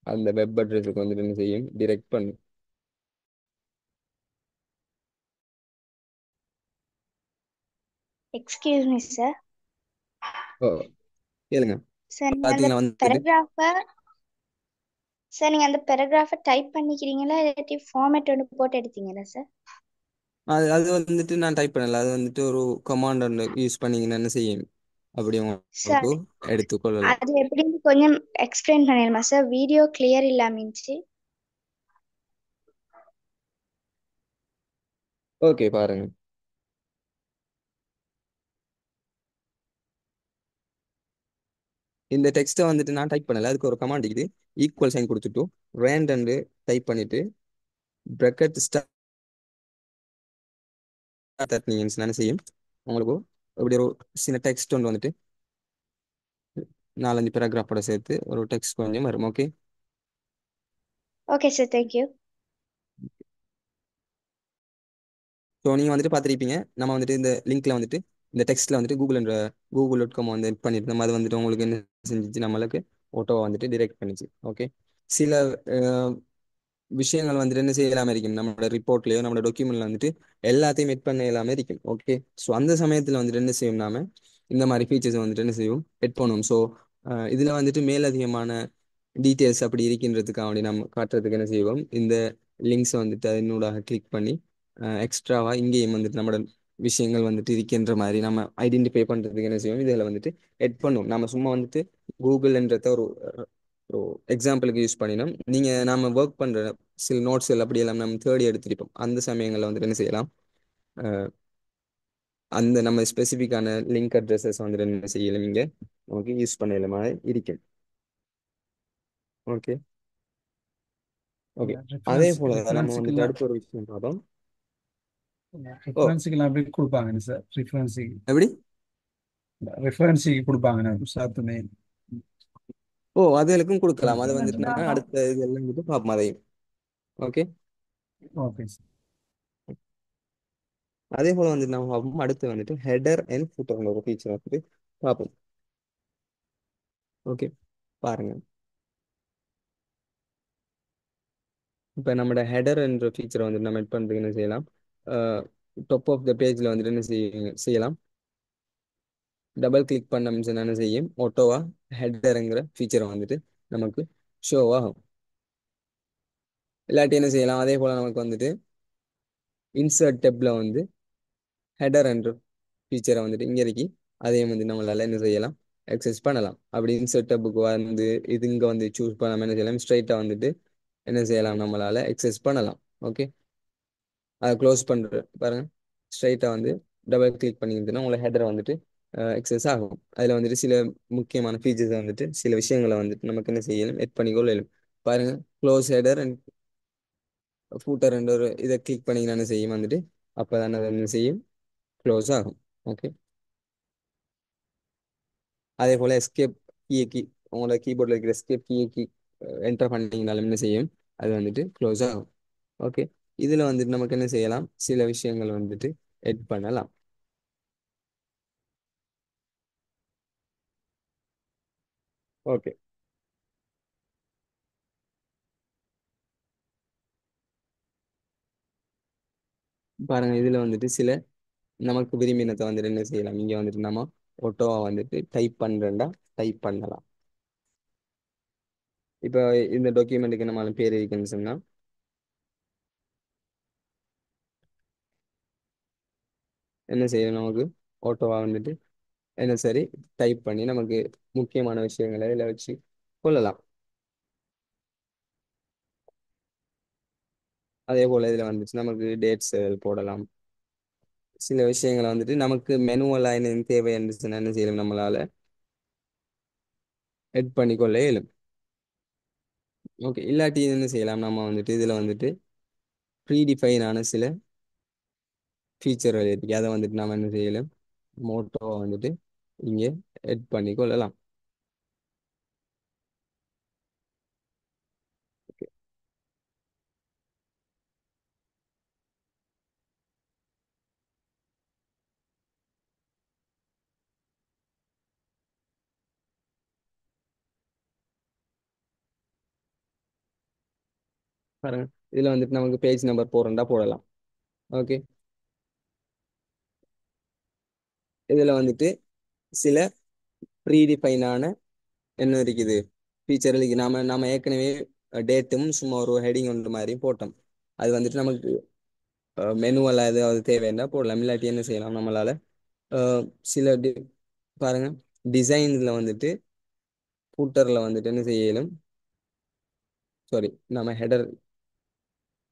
அந்த வெப் அட்ரஸுக்கு வந்துட்டு என்ன செய்யும், டிரெக்ட் பண்ணும். Excuse me sir. ஓ, கேளுங்க. சார் நீங்க அந்த பாத்தீங்களா வந்துட்டு பேராகிராஃப சார் நீங்க அந்த பேராகிராஃபை டைப் பண்ணிக்கிறீங்களா இல்லாட்டி ஃபார்மேட் ஒன்று போட்டு எடுத்தீங்களா சார்? அது அது வந்துட்டு நான் டைப் பண்ணல. அது வந்துட்டு ஒரு கமாண்ட் ஒன்று யூஸ் பண்ணீங்கன்னா என்ன செய்யும், அப்படி உங்களுக்கு சார் எடுத்துக்கொள்ளலாம். அது எப்படின்னு கொஞ்சம் எக்ஸ்பிளைன் பண்ணிடுமா சார்? வீடியோ கிளியர் இல்லாமிச்சு. ஓகே, பாருங்க. இந்த டெக்ஸ்ட்டை வந்துட்டு நான் டைப் பண்ணல. அதுக்கு ஒரு கமாண்ட் இருக்குது. ஈக்குவல் சைன் கொடுத்துட்டு ரேண்ட் டைப் பண்ணிட்டு பிரக்கெட் ஸ்டார்ட் தட்டினீங்கன்னு என்ன செய்யும், உங்களுக்கு இப்படி ஒரு சின்ன டெக்ஸ்ட் ஒன்று வந்துட்டு 4-5 பேராகிராஃபோட சேர்த்து ஒரு டெக்ஸ்ட் கொஞ்சம் வரும். Okay. Okay sir, thank you. So நீங்கள் வந்துட்டு பார்த்துருப்பீங்க. நம்ம வந்துட்டு இந்த லிங்க்ல வந்துட்டு இந்த டெக்ஸ்ட்ல வந்துட்டு கூகுள்.com வந்து எட் பண்ணிட்டு நம்ம அது வந்துட்டு உங்களுக்கு என்ன செஞ்சுச்சு, நம்மளுக்கு ஓட்டோவை வந்துட்டு டிரெக்ட் பண்ணிச்சு. ஓகே. சில விஷயங்கள் வந்துட்டு என்ன செய்யலாம இருக்கும், நம்மளோட ரிப்போர்ட்லயோ நம்மளோட டாக்குமெண்ட்ல வந்துட்டு எல்லாத்தையும் எட் பண்ண இல்லாம இருக்கும். ஓகே. ஸோ அந்த சமயத்தில் வந்துட்டு என்ன செய்யும், நாம இந்த மாதிரி ஃபீச்சர்ஸ் வந்துட்டு என்ன செய்யும், எட் பண்ணுவோம். ஸோ இதுல வந்துட்டு மேலதிகமான டீட்டெயில்ஸ் அப்படி இருக்கின்றதுக்காக வேண்டி நம்ம காட்டுறதுக்கு என்ன செய்வோம், இந்த லிங்க்ஸ் வந்துட்டு அதனூடாக கிளிக் பண்ணி எக்ஸ்ட்ராவா இங்கேயும் வந்துட்டு நம்மளோட விஷயங்கள் வந்துட்டு இருக்கின்ற மாதிரி நம்ம ஐடென்டிஃபை பண்றதுக்கு என்ன செய்வோம், இதில் வந்துட்டு எட் பண்ணுவோம். நம்ம சும்மா வந்துட்டு கூகுள்ன்றத ஒரு ஒரு எக்ஸாம்பிளுக்கு யூஸ் பண்ணினோம். நீங்க நாம ஒர்க் பண்ற சில நோட்ஸ் அப்படி எல்லாம் நம்ம தேடி எடுத்திருப்போம். அந்த சமயங்களில் வந்துட்டு என்ன செய்யலாம், அஹ், அந்த நம்ம ஸ்பெசிஃபிக்கான லிங்க் அட்ரஸஸ் வந்துட்டு என்ன செய்யலாம், நீங்க ஓகே யூஸ் பண்ணல மாதிரி இருக்கும். ஓகே. ஓகே. அதே ரெஃபரன்ஸ் போல தான் நம்ம வந்துட்டு ரெஃபரன்ஸுக்கெல்லாம் அடுத்த ஒரு விஷயம் பார்த்தோம். ஓ, ரெஃபரன்ஸுக்கெல்லாம் எப்படி கொடுப்பாங்கன்னு சார்? ரெஃபரன்ஸுக்கு எப்படி? ரெஃபரன்ஸுக்கு கொடுப்பாங்கன்னு சாத்துமே. ஓ, அதுகளுக்கும் கொடுக்கலாம். அது வந்துட்டு நம்ம அடுத்த இதெல்லாம் வந்துட்டு பார்ப்போம் அதையும். ஓகே. Okay sir. அதே போல வந்துட்டு நம்ம பார்ப்போம். அடுத்து வந்துட்டு ஹெடர் அண்ட் ஃபுட்டர் ஒரு ஃபீச்சர் வந்துட்டு பார்ப்போம். ஓகே, பாருங்க. இப்போ நம்மளோட ஹெடர் என்ற ஃபீச்சரை வந்துட்டு நம்ம எட் பண்ணுறதுக்கு என்ன செய்யலாம், டாப் ஆஃப் த பேஜில் வந்துட்டு என்ன செய்யலாம், டபுள் கிளிக் பண்ணோம்னு சொன்னா என்ன செய்யும், ஆட்டோவா ஹெடருங்கிற ஃபீச்சரை வந்துட்டு நமக்கு ஷோ ஆகும். இல்லாட்டி என்ன செய்யலாம், அதே போல் நமக்கு வந்துட்டு இன்சர்ட் டெப்ல வந்து ஹெடர் என்ற ஃபீச்சரை வந்துட்டு இங்கே இருக்கி அதையும் வந்து நம்மளால என்ன செய்யலாம், அக்சஸ் பண்ணலாம். அப்படி இன்சர்ட் டெப்புக்கு வந்து இது இங்கே வந்து சூஸ் பண்ணாமல் என்ன செய்யலாம், ஸ்ட்ரைட்டாக வந்துட்டு என்ன செய்யலாம், நம்மளால அக்சஸ் பண்ணலாம். ஓகே. அதை க்ளோஸ் பண்ணுற பாருங்க, ஸ்ட்ரைட்டாக வந்து டபுள் கிளிக் பண்ணிங்கன்னா உங்களை ஹெடரை வந்துட்டு எக்ஸஸ் ஆகும். அதில் வந்துட்டு சில முக்கியமான ஃபீச்சர்ஸ் வந்துட்டு சில விஷயங்களை வந்துட்டு நமக்கு என்ன செய்யணும், எட் பண்ணிக்கொள்ள இயலும். பாருங்க, க்ளோஸ் ஹெடர் அண்ட் ஃபூட்டர் என்ற ஒரு இதை கிளிக் பண்ணிங்கன்னா என்ன செய்யும் வந்துட்டு, அப்போ தான் அது என்ன செய்யும், க்ளோஸ் ஆகும். ஓகே. அதே போல் எஸ்கேப் கீ உங்களோட கீபோர்டில் இருக்கிற எஸ்கேப் கீ என்டர் பண்ணிங்கனாலும் என்ன செய்யும், அது வந்துட்டு க்ளோஸ் ஆகும். ஓகே. இதில் வந்துட்டு நமக்கு என்ன செய்யலாம், சில விஷயங்கள் வந்துட்டு எட் பண்ணலாம். ஓகே. பாருங்க, இதில் வந்துட்டு சில நமக்கு விரும்பினத்தை வந்துட்டு என்ன செய்யலாம், இங்கே வந்துட்டு நம்ம ஒட்டோவா வந்துட்டு டைப் பண்ணுறேன்டா டைப் பண்ணலாம். இப்போ இந்த டாக்குமெண்ட்டுக்கு நம்ம பேர் இருக்குன்னு சொன்னால் என்ன செய்யணும், நமக்கு ஓட்டோவா வந்துட்டு என்ன சரி டைப் பண்ணி நமக்கு முக்கியமான விஷயங்களை இதில் வச்சு கொள்ளலாம். அதே போல் இதில் வந்துட்டு நமக்கு டேட்ஸ் போடலாம். சில விஷயங்களை வந்துட்டு நமக்கு மெனுவலாக என்ன தேவை என்று சொன்னா என்ன செய்யலாம், நம்மளால எட் பண்ணிக்கொள்ள இயலும். ஓகே. இல்லாட்டி என்ன செய்யலாம், நம்ம வந்துட்டு இதில் வந்துட்டு ப்ரீடிஃபைனான சில ஃபீச்சர்கள் இருக்கு. அதை வந்துட்டு நம்ம என்ன செய்யலாம், மோட்டோவை வந்துட்டு இங்கே எட் பண்ணி கொள்ளலாம். ஓகே. பாருங்க, இதில் வந்துட்டு நமக்கு பேஜ் நம்பர் போடுறா போடலாம். ஓகே. இதுல வந்துட்டு சில ப்ரீடிஃபைனான என்ன இருக்குது ஃபீச்சர் இருக்கு. நாம ஏற்கனவே டேட்டும் சும்மா ஒரு ஹெடிங் ஒன்று மாதிரி போட்டோம். அது வந்துட்டு நமக்கு மெனுவல் ஏதாவது தேவைன்னா போடலாம். இல்லாட்டி என்ன செய்யலாம் நம்மளால அஹ், சில பாருங்க டிசைன்ல வந்துட்டு ஃபூட்டர்ல வந்துட்டு என்ன செய்யலும். சாரி, நம்ம ஹெடர்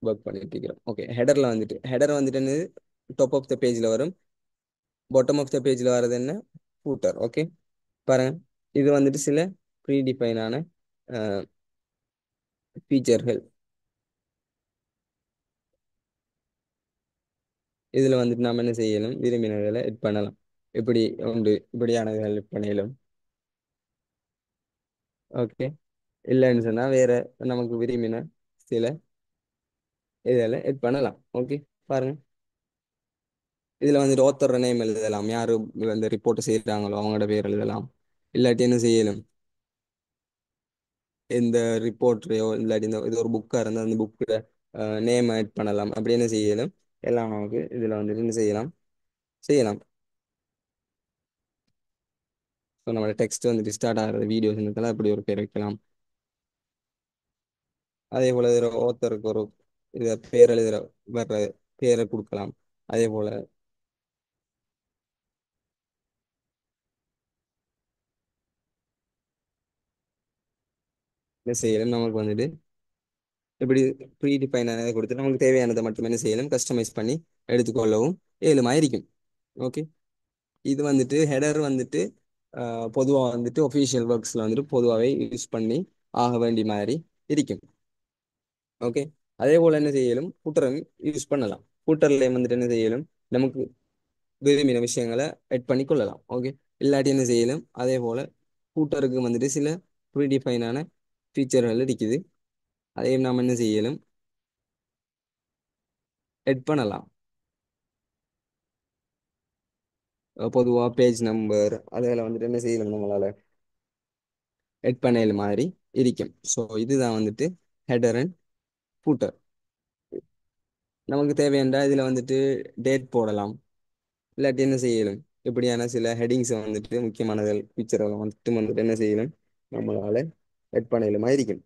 ஒர்க் பண்ணிட்டு இருக்கிறோம். ஓகே, ஹெடர் வந்துட்டு என்ன, டாப் ஆஃப் த பேஜ்ல வரும். பாட்டம் ஆஃப் த பேஜ்ல வர்றது என்ன, ஃபூட்டர். ஓகே, பாருங்க இது வந்துட்டு சில ப்ரீடிஃபைனான ஃபீச்சர்கள். இதுல வந்துட்டு நாம என்ன செய்யணும், விரும்பினதுல எட் பண்ணலாம். இப்படி உண்டு, இப்படியானதுகள் எட் பண்ணலும். ஓகே, இல்லைன்னு சொன்னா வேற நமக்கு விரும்பின சில இதெல்லாம் எட் பண்ணலாம். ஓகே, பாருங்க இதுல வந்துட்டு author நேம் எழுதலாம். யாரு இந்த ரிப்போர்ட் செய்யறாங்களோ அவங்களோட பேர் எழுதலாம். இல்லாட்டி என்ன செய்யலும், இந்த ரிப்போர்ட்டையோ இல்லாட்டி இது ஒரு புக்கா இருந்தால் அந்த புக்கு நேம் ஆட் பண்ணலாம். அப்படி என்ன செய்யலும் எல்லாம் நமக்கு இதுல வந்துட்டு என்ன செய்யலாம். ஸோ நம்மளோட டெக்ஸ்ட் வந்துட்டு ஸ்டார்ட் ஆகிறது வீடியோஸ் இருந்ததால அப்படி ஒரு பேர் வைக்கலாம். அதே போல இதுல ஒருத்தருக்கு ஒரு இதை பேர் எழுதுற வர்ற பேரை கொடுக்கலாம். அதே போல என்ன செய்யலும், நமக்கு வந்துட்டு இப்படி ப்ரீ டிஃபைன் ஆனதை கொடுத்து நமக்கு தேவையானதை மட்டும் என்ன செய்யலும், கஸ்டமைஸ் பண்ணி எடுத்துக்கொள்ளவும் ஏழுமா இருக்கும். ஓகே, இது வந்துட்டு ஹெடர் வந்துட்டு பொதுவாக வந்துட்டு ஒஃபிஷியல் ஒர்க்ஸில் வந்துட்டு பொதுவாகவே யூஸ் பண்ணி ஆக வேண்டிய மாதிரி இருக்கும். ஓகே, அதே போல் என்ன செய்யலும், ஃபூட்டரும் யூஸ் பண்ணலாம். ஃபூட்டர்ல வந்துட்டு என்ன செய்யலும், நமக்கு விரும்பின விஷயங்களை எட் பண்ணி கொள்ளலாம். ஓகே, இல்லாட்டி என்ன செய்யலும், அதே போல் ஃபூட்டருக்கு வந்துட்டு சில ப்ரீடிஃபைனான ஃபீச்சர்கள் இருக்குது. அதையும் நாம் என்ன செய்யலும், எட் பண்ணலாம். பொதுவாக பேஜ் நம்பர் அதில் வந்துட்டு என்ன செய்யலாம், நம்மளால எட் பண்ணல மாதிரி இருக்கும். ஸோ இதுதான் வந்துட்டு ஹெடர் அண்ட் ஃபூட்டர். நமக்கு தேவையாண்டா இதில் வந்துட்டு டேட் போடலாம். இல்லாட்டி என்ன செய்யலும், இப்படியான சில ஹெடிங்ஸை வந்துட்டு முக்கியமானது ஃபீச்சரை வந்துட்டு என்ன செய்யலும், நம்மளால எட் பண்ணலுமா இருக்கும்.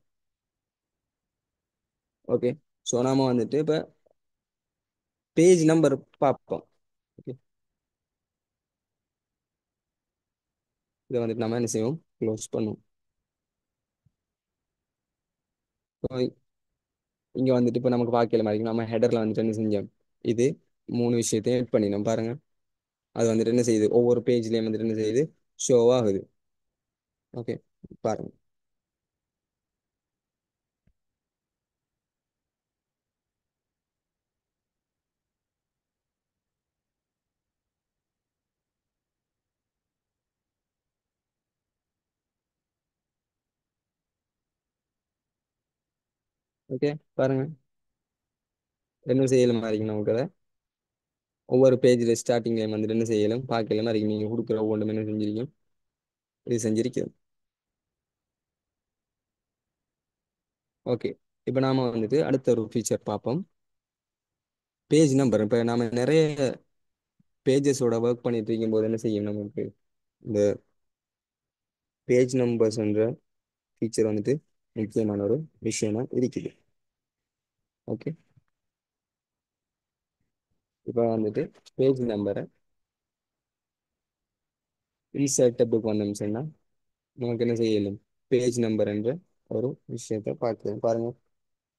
ஓகே, ஸோ நாம வந்துட்டு இப்போ பேஜ் நம்பர் பார்ப்போம். ஓகே, இதை வந்துட்டு நம்ம என்ன செய்வோம், க்ளோஸ் பண்ணுவோம். ஸோ இங்கே வந்துட்டு இப்போ நமக்கு பார்க்கல மாதிரி நம்ம ஹெடரில் வந்துட்டு என்ன செஞ்சோம், இது மூணு விஷயத்தையும் எட் பண்ணினோம் பாருங்க. அது வந்துட்டு என்ன செய்யுது, ஒவ்வொரு பேஜ்லயும் வந்துட்டு என்ன செய்யுது, ஷோ ஆகுது. ஓகே, பாருங்க. ஓகே, பாருங்க என்ன செய்யலும் மாதிரி நமக்கு அதை ஒவ்வொரு பேஜ்ல ஸ்டார்டிங்ல வந்துட்டு என்ன செய்யலும் பார்க்கல மாதிரி நீங்க கொடுக்குற ஒவ்வொன்றும் என்ன செஞ்சிருக்கீங்க, இது செஞ்சிருக்கோம். ஓகே, இப்போ நாம வந்துட்டு அடுத்த ஒரு ஃபீச்சர் பார்ப்போம், பேஜ் நம்பர். இப்போ நாம நிறைய பேஜஸோட ஒர்க் பண்ணிட்டு இருக்கும் போது என்ன செய்யும், நமக்கு இந்த பேஜ் நம்பர்ஸ்ன்ற ஃபீச்சர் வந்துட்டு முக்கியமான ஒரு விஷயமா இருக்குது. ஓகே, இப்போ வந்துட்டு பேஜ் நம்பரை இன்சர்ட் டேபுக்கு வந்தோம்னு சொன்னா நமக்கு என்ன செய்யலும், பேஜ் நம்பர் என்ற ஒரு விஷயத்தை பார்க்கலாம். பாருங்க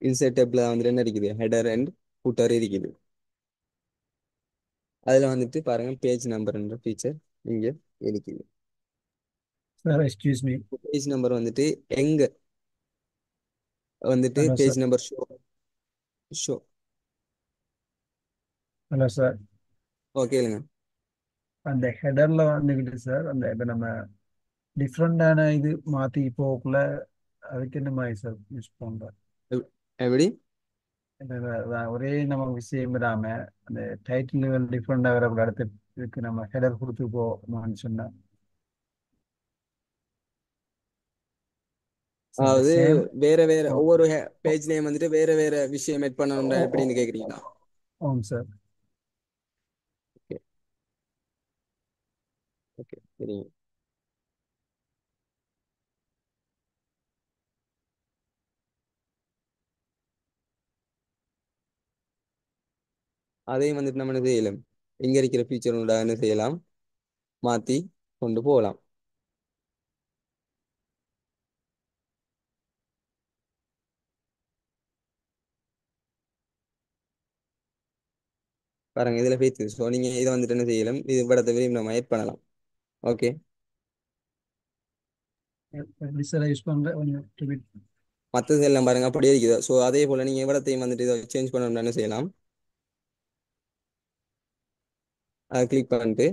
இன்சர்ட் டேப்ல வந்துட்டு என்ன இருக்குது, ஹெடர் அண்ட் ஃபூட்டர் இருக்குது. அதுல வந்துட்டு பாருங்க பேஜ் நம்பர்ன்ற ஃபீச்சர் இங்க இருக்குது. Sir excuse me. Page number வந்துட்டு எங்க வந்துட்டு hello page sir. Number show show hello sir. கேளுங்க. அந்த ஹெடர்ல வந்துக்கிட்டு சார், அந்த இப்போ நம்ம டிஃப்ரெண்டான இது மாற்றி போகக்குள்ள அதுக்கு என்ன மாதிரி சார் யூஸ் பண்ணுறோம்? எப்படி ஒரே நம்ம விஷயம் இல்லாம அந்த டைட்டில் லெவல் டிஃப்ரெண்டாக வரக்கூட அடுத்து இதுக்கு நம்ம ஹெடர் கொடுத்து போகணும்னு சொன்னா இந்த அதாவது சேம். வேற வேற ஓ ஒவ்வொரு ஓ பேஜ் நேம் வந்துட்டு வேற வேற விஷயம் எட் பண்ணணும்டா ஓ ஓ எப்படின்னு கேக்குறீங்களா? ஆமாம் சார். ஓகே சரிங்க. அதையும் வந்துட்டு நம்ம என்ன செய்யலாம், இங்க இருக்கிற ஃபீச்சரோட என்ன செய்யலாம், மாத்தி கொண்டு போகலாம். பாருங்க இதுல பேச்சு. ஸோ நீங்க இதை வந்துட்டு என்ன செய்யலாம், இது படத்தை விரும்பி நம்ம ஆட் பண்ணலாம். ஓகே. எப்படி சார் யூஸ் பண்ணுறேன் கொஞ்சம் repeat. மற்றது எல்லாம் பாருங்க அப்படியே இருக்குது. ஸோ அதே போல நீங்க படத்தையும் வந்துட்டு இதை சேஞ்ச் பண்ணணும்னு என்ன செய்யலாம், அதை கிளிக் பண்ணிட்டு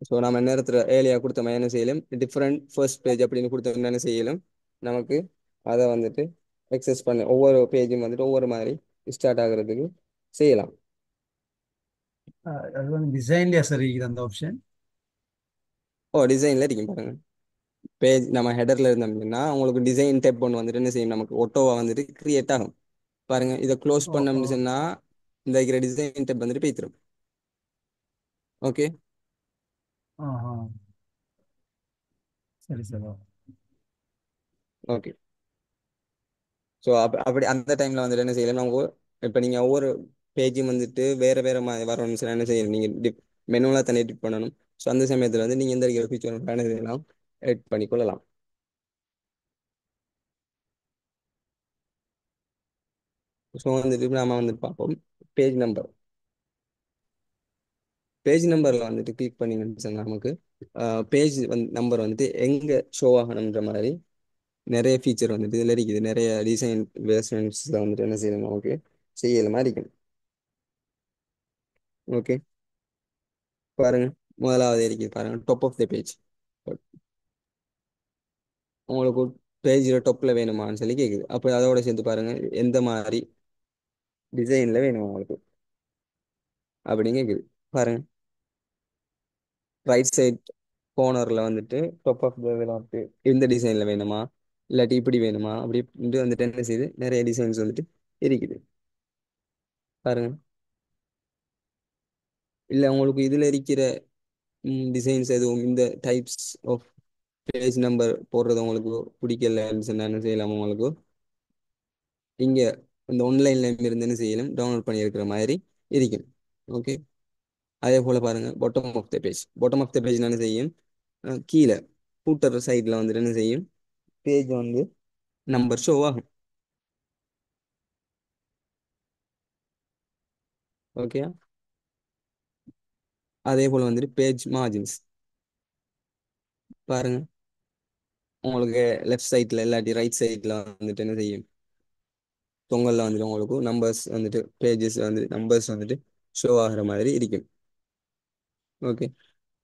ஸோ நம்ம நேரத்தில் ஏலியா கொடுத்த மாதிரி என்ன செய்யலாம், டிஃப்ரெண்ட் ஃபர்ஸ்ட் பேஜ் அப்படின்னு கொடுத்தோம்னா என்ன செய்யலாம், நமக்கு அதை வந்துட்டு எக்ஸஸ் பண்ண ஒவ்வொரு பேஜும் வந்துட்டு ஒவ்வொரு மாதிரி ஸ்டார்ட் ஆகுறதுக்கு செய்யலாம். அது வந்து டிசைன்லையா சார் இருக்குது அந்த ஆப்ஷன்? ஓ டிசைனில் இருக்கும் பாருங்க. பேஜ் நம்ம ஹெடரில் இருந்தோம்னா உங்களுக்கு டிசைன் டேப் ஒன்று வந்துட்டு என்ன செய்யும், நமக்கு ஒட்டோவா வந்துட்டு கிரியேட் ஆகும். பாருங்க இதை க்ளோஸ் ஓ ஓ. பண்ணோம்னு சொன்னா இந்த இருக்கிற டிசைன் டேப் வந்துட்டு போய்த்திரும். ஓகே. ஆஹா. சரி சார். ஓகே. ஸோ அப்படி அந்த டைம்ல வந்துட்டு என்ன செய்யலாம், நம்ம இப்போ நீங்கள் ஒவ்வொரு பேஜும் வந்துட்டு வேற வேற மாதிரி வரணும்னு சொன்னா என்ன செய்யணும், நீங்கள் மெனுவலாக தண்ணி எடிட் பண்ணணும். ஸோ அந்த சமயத்தில் வந்து நீங்கள் எந்த இருக்கிற ஃபீச்சர் என்ன செய்யலாம், எடிட் பண்ணிக்கொள்ளலாம். ஸோ வந்துட்டு நாம வந்துட்டு பார்ப்போம். Page number. பேஜ் நம்பரில் வந்துட்டு கிளிக் பண்ணிங்கன்னு சொன்னா நமக்கு பேஜ் நம்பர் வந்துட்டு எங்கே ஷோ ஆகணுன்ற மாதிரி நிறைய ஃபீச்சர் வந்துட்டு இதில் இருக்குது. நிறைய டிசைன் வேர்ஷன்ஸில் வந்துட்டு என்ன செய்யணும், நமக்கு செய்யல மாதிரி இருக்கும். ஓகே. பாருங்க முதலாவது இருக்குது பாருங்க, டாப் ஆஃப் த பேஜ். உங்களுக்கு பேஜில் டாப்பில் வேணுமான்னு சொல்லி கேட்குது. அப்போ அதோட சேர்த்து பாருங்க எந்த மாதிரி டிசைனில் வேணும் உங்களுக்கு அப்படின்னு கேட்குது. பாருங்க ரைட் சைட் கோர்னரில் வந்துட்டு டாப் ஆஃப் த வந்துட்டு இந்த டிசைனில் வேணுமா இல்லாட்டி இப்படி வேணுமா அப்படின்ட்டு வந்துட்டு என்ன செய்யுது, நிறைய டிசைன்ஸ் வந்துட்டு இருக்குது. பாருங்க இல்லை உங்களுக்கு இதில் இருக்கிற டிசைன்ஸ் எதுவும் இந்த டைப்ஸ் ஆஃப் பேஜ் நம்பர் போடுறது உங்களுக்கு பிடிக்கலன்னு சொன்னா என்ன செய்யலாம், உங்களுக்கு இங்கே இந்த ஆன்லைன்ல இருந்து என்ன செய்யலாம், டவுன்லோட் பண்ணி இருக்கிற மாதிரி இருக்கும். ஓகே. அதே போல பாருங்க bottom of the page. Bottom of the page என்ன செய்யும், கீழே ஃபூட்டர் சைடில் வந்துட்டு என்ன செய்யும், பேஜ் வந்து நம்பர் ஷோ ஆகும். ஓகே. அதே போல் வந்துட்டு பேஜ் மார்ஜின்ஸ். பாருங்க உங்களுக்கு லெஃப்ட் சைடில் இல்லாட்டி ரைட் சைடில் வந்துட்டு என்ன செய்யும், தொங்கல்ல வந்துட்டு உங்களுக்கு நம்பர்ஸ் வந்துட்டு பேஜஸ் வந்து நம்பர்ஸ் வந்துட்டு ஷோ ஆகிற மாதிரி இருக்கும். ஓகே.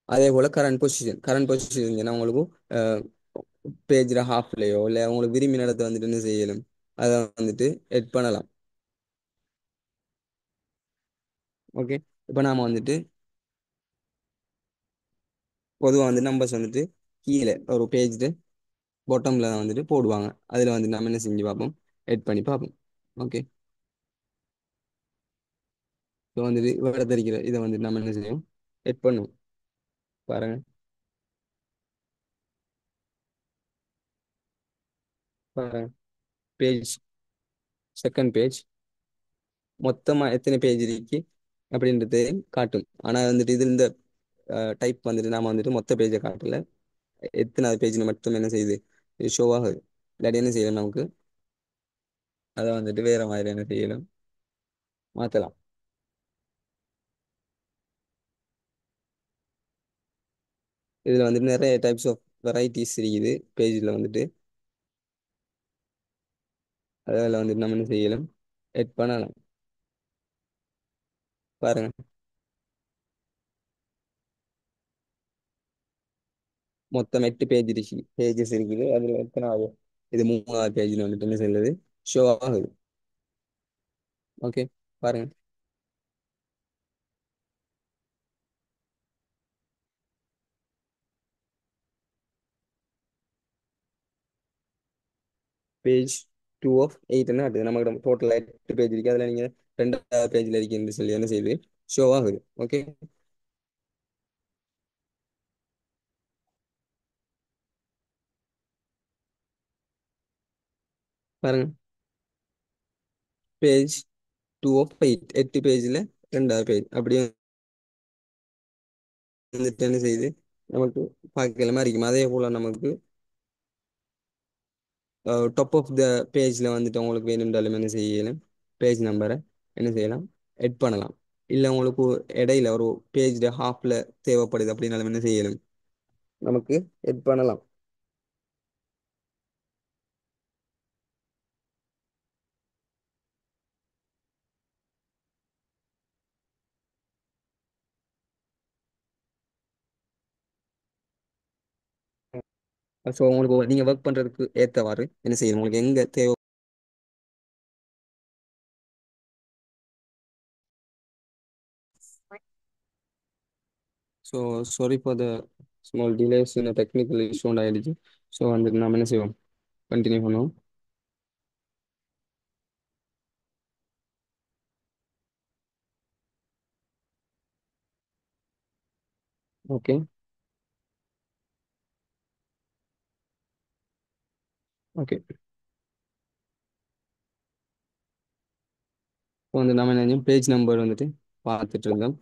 அதே போல் கரண்ட் பொசிஷன் உங்களுக்கு பேஜில் ஹாஃப்லேயோ இல்லை உங்களுக்கு விரும்பின இடத்த வந்துட்டு என்ன செய்யலாம், அதை வந்துட்டு எட் பண்ணலாம். ஓகே. இப்போ நாம் வந்துட்டு பொதுவாக வந்து நம்பர்ஸ் வந்துட்டு கீழே ஒரு பேஜ் பாட்டமில் வந்துட்டு போடுவாங்க. அதில் வந்து நம்ம என்ன செஞ்சு பார்ப்போம், எட் பண்ணி பார்ப்போம். ஓகே. இப்போ வந்துட்டு வேறு தெரிக்கிற இதை வந்துட்டு நம்ம என்ன செய்வோம், எட் பண்ணுவோம். பாருங்க பாருங்க பேஜ், செகண்ட் பேஜ் மொத்தமாக எத்தனை பேஜ் இருக்கு அப்படின்றது காட்டும். ஆனால் வந்துட்டு இது இந்த டைப் வந்துட்டு நாம வந்துட்டு மொத்த பேஜை காட்டல, எத்தனாவது பேஜ்னு மட்டும் என்ன செய்யுது, ஷோ ஆகுது. இல்லாட்டி என்ன செய்யலாம், நமக்கு அதை வந்துட்டு வேற மாதிரி என்ன செய்யலாம், மாற்றலாம். இதில் வந்துட்டு நிறைய டைப்ஸ் ஆஃப் வெரைட்டிஸ் இருக்குது பேஜில் வந்துட்டு. அதில் வந்துட்டு நம்ம என்ன செய்யலாம், எட் பண்ணலாம். பாருங்க மொத்தம் 8 பேஜஸ் இருக்குது. அதில் எத்தனாவது, இது 3வது பேஜில் வந்துட்டு என்ன செய்யுது, ஷோ ஆகுது. ஓகே. பாருங்க பேஜ் 2 of 8 அடுத்து நமக்கு டோட்டல் 8 பேஜ் இருக்கு. அதில் நீங்கள் 2வது பேஜில் இருக்கீங்கன்னு சொல்லி என்ன செய்யுது ஷோ ஆகுது. ஓகே, பாருங்க. பேஜ் 2 of 8, 8 பேஜில் 2வது பேஜ் அப்படியே வந்துட்டு என்ன செய்யுது நமக்கு பார்க்கலாமா இருக்கும். அதே போல் நமக்கு டாப் ஆஃப் த பேஜில் வந்துட்டு உங்களுக்கு வேணும்ன்றாலும் என்ன செய்யலாம், பேஜ் நம்பரை என்ன செய்யலாம், எட் பண்ணலாம். இல்லை உங்களுக்கு இடையில ஒரு பேஜ் ஹாஃபில் தேவைப்படுது அப்படின்னாலும் என்ன செய்யலாம், நமக்கு எட் பண்ணலாம். ஸோ உங்களுக்கு நீங்கள் ஒர்க் பண்ணுறதுக்கு ஏற்றவாறு என்ன செய்யணும், உங்களுக்கு எங்கே தேவை. So sorry for the small delays, இந்த டெக்னிக்கல் இஷ்யூ ஆகிடுச்சு. ஸோ வந்துட்டு நம்ம என்ன செய்வோம், கண்டினியூ பண்ணுவோம். Okay, okay. இப்போ வந்து நம்ம என்ன பேஜ் நம்பர் வந்துட்டு பார்த்துட்டு இருந்தோம்.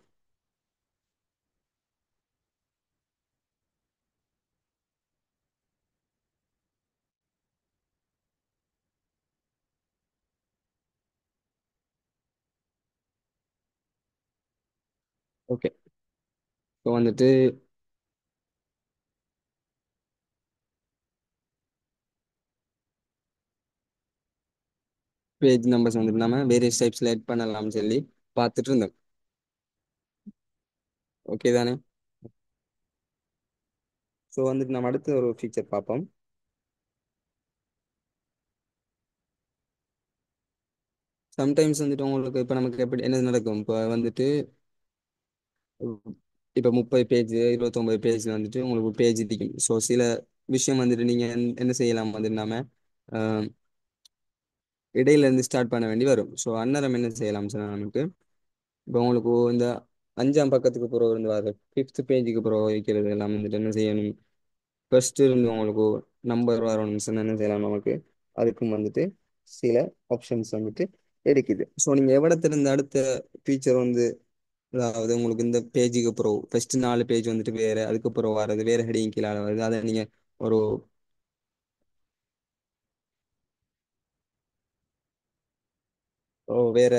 ஓகே, இப்போ வந்துட்டு பேஜ் நம்பர்ஸ் வந்துட்டு நம்ம வேரியஸ் டைப்ஸில் ஆட் பண்ணலாம்னு சொல்லி பார்த்துட்டு இருந்தோம். ஓகே தானே? ஸோ வந்துட்டு நம்ம அடுத்த ஒரு ஃபீச்சர் பார்ப்போம். சம்டைம்ஸ் வந்துட்டு உங்களுக்கு இப்போ நமக்கு எப்படி என்ன நடக்கும், இப்போ வந்துட்டு இப்போ 30 பேஜ் 29 பேஜில் வந்துட்டு உங்களுக்கு பேஜ் இருக்கும். ஸோ சில விஷயம் வந்துட்டு நீங்கள் என்ன செய்யலாம் வந்துட்டு நாம இடையில இருந்து ஸ்டார்ட் பண்ண வேண்டி வரும். ஸோ அந்நேரம் என்ன செய்யலாம் சொன்னா நமக்கு இப்போ உங்களுக்கு இந்த 5ஆம் பக்கத்துக்கு பிறகு இருந்து வர 5th பேஜுக்கு பிறகு வைக்கிறது எல்லாம் வந்துட்டு என்ன செய்யணும், ஃபர்ஸ்ட் இருந்து உங்களுக்கு நம்பர் வரணும்னு சொன்னா என்ன செய்யலாம், நமக்கு அதுக்கும் வந்துட்டு சில ஆப்ஷன்ஸ் வந்துட்டு இருக்குது. ஸோ நீங்கள் எவ்வளோத்திலிருந்து அடுத்த ஃபீச்சர் வந்து, அதாவது உங்களுக்கு இந்த பேஜுக்கு அப்புறம் ஃபர்ஸ்ட் 4 பேஜ் வந்துட்டு வேற, அதுக்கப்புறம் வர்றது வேற ஹெடிங் கீழே வருது, அதை நீங்கள் ஒரு வேற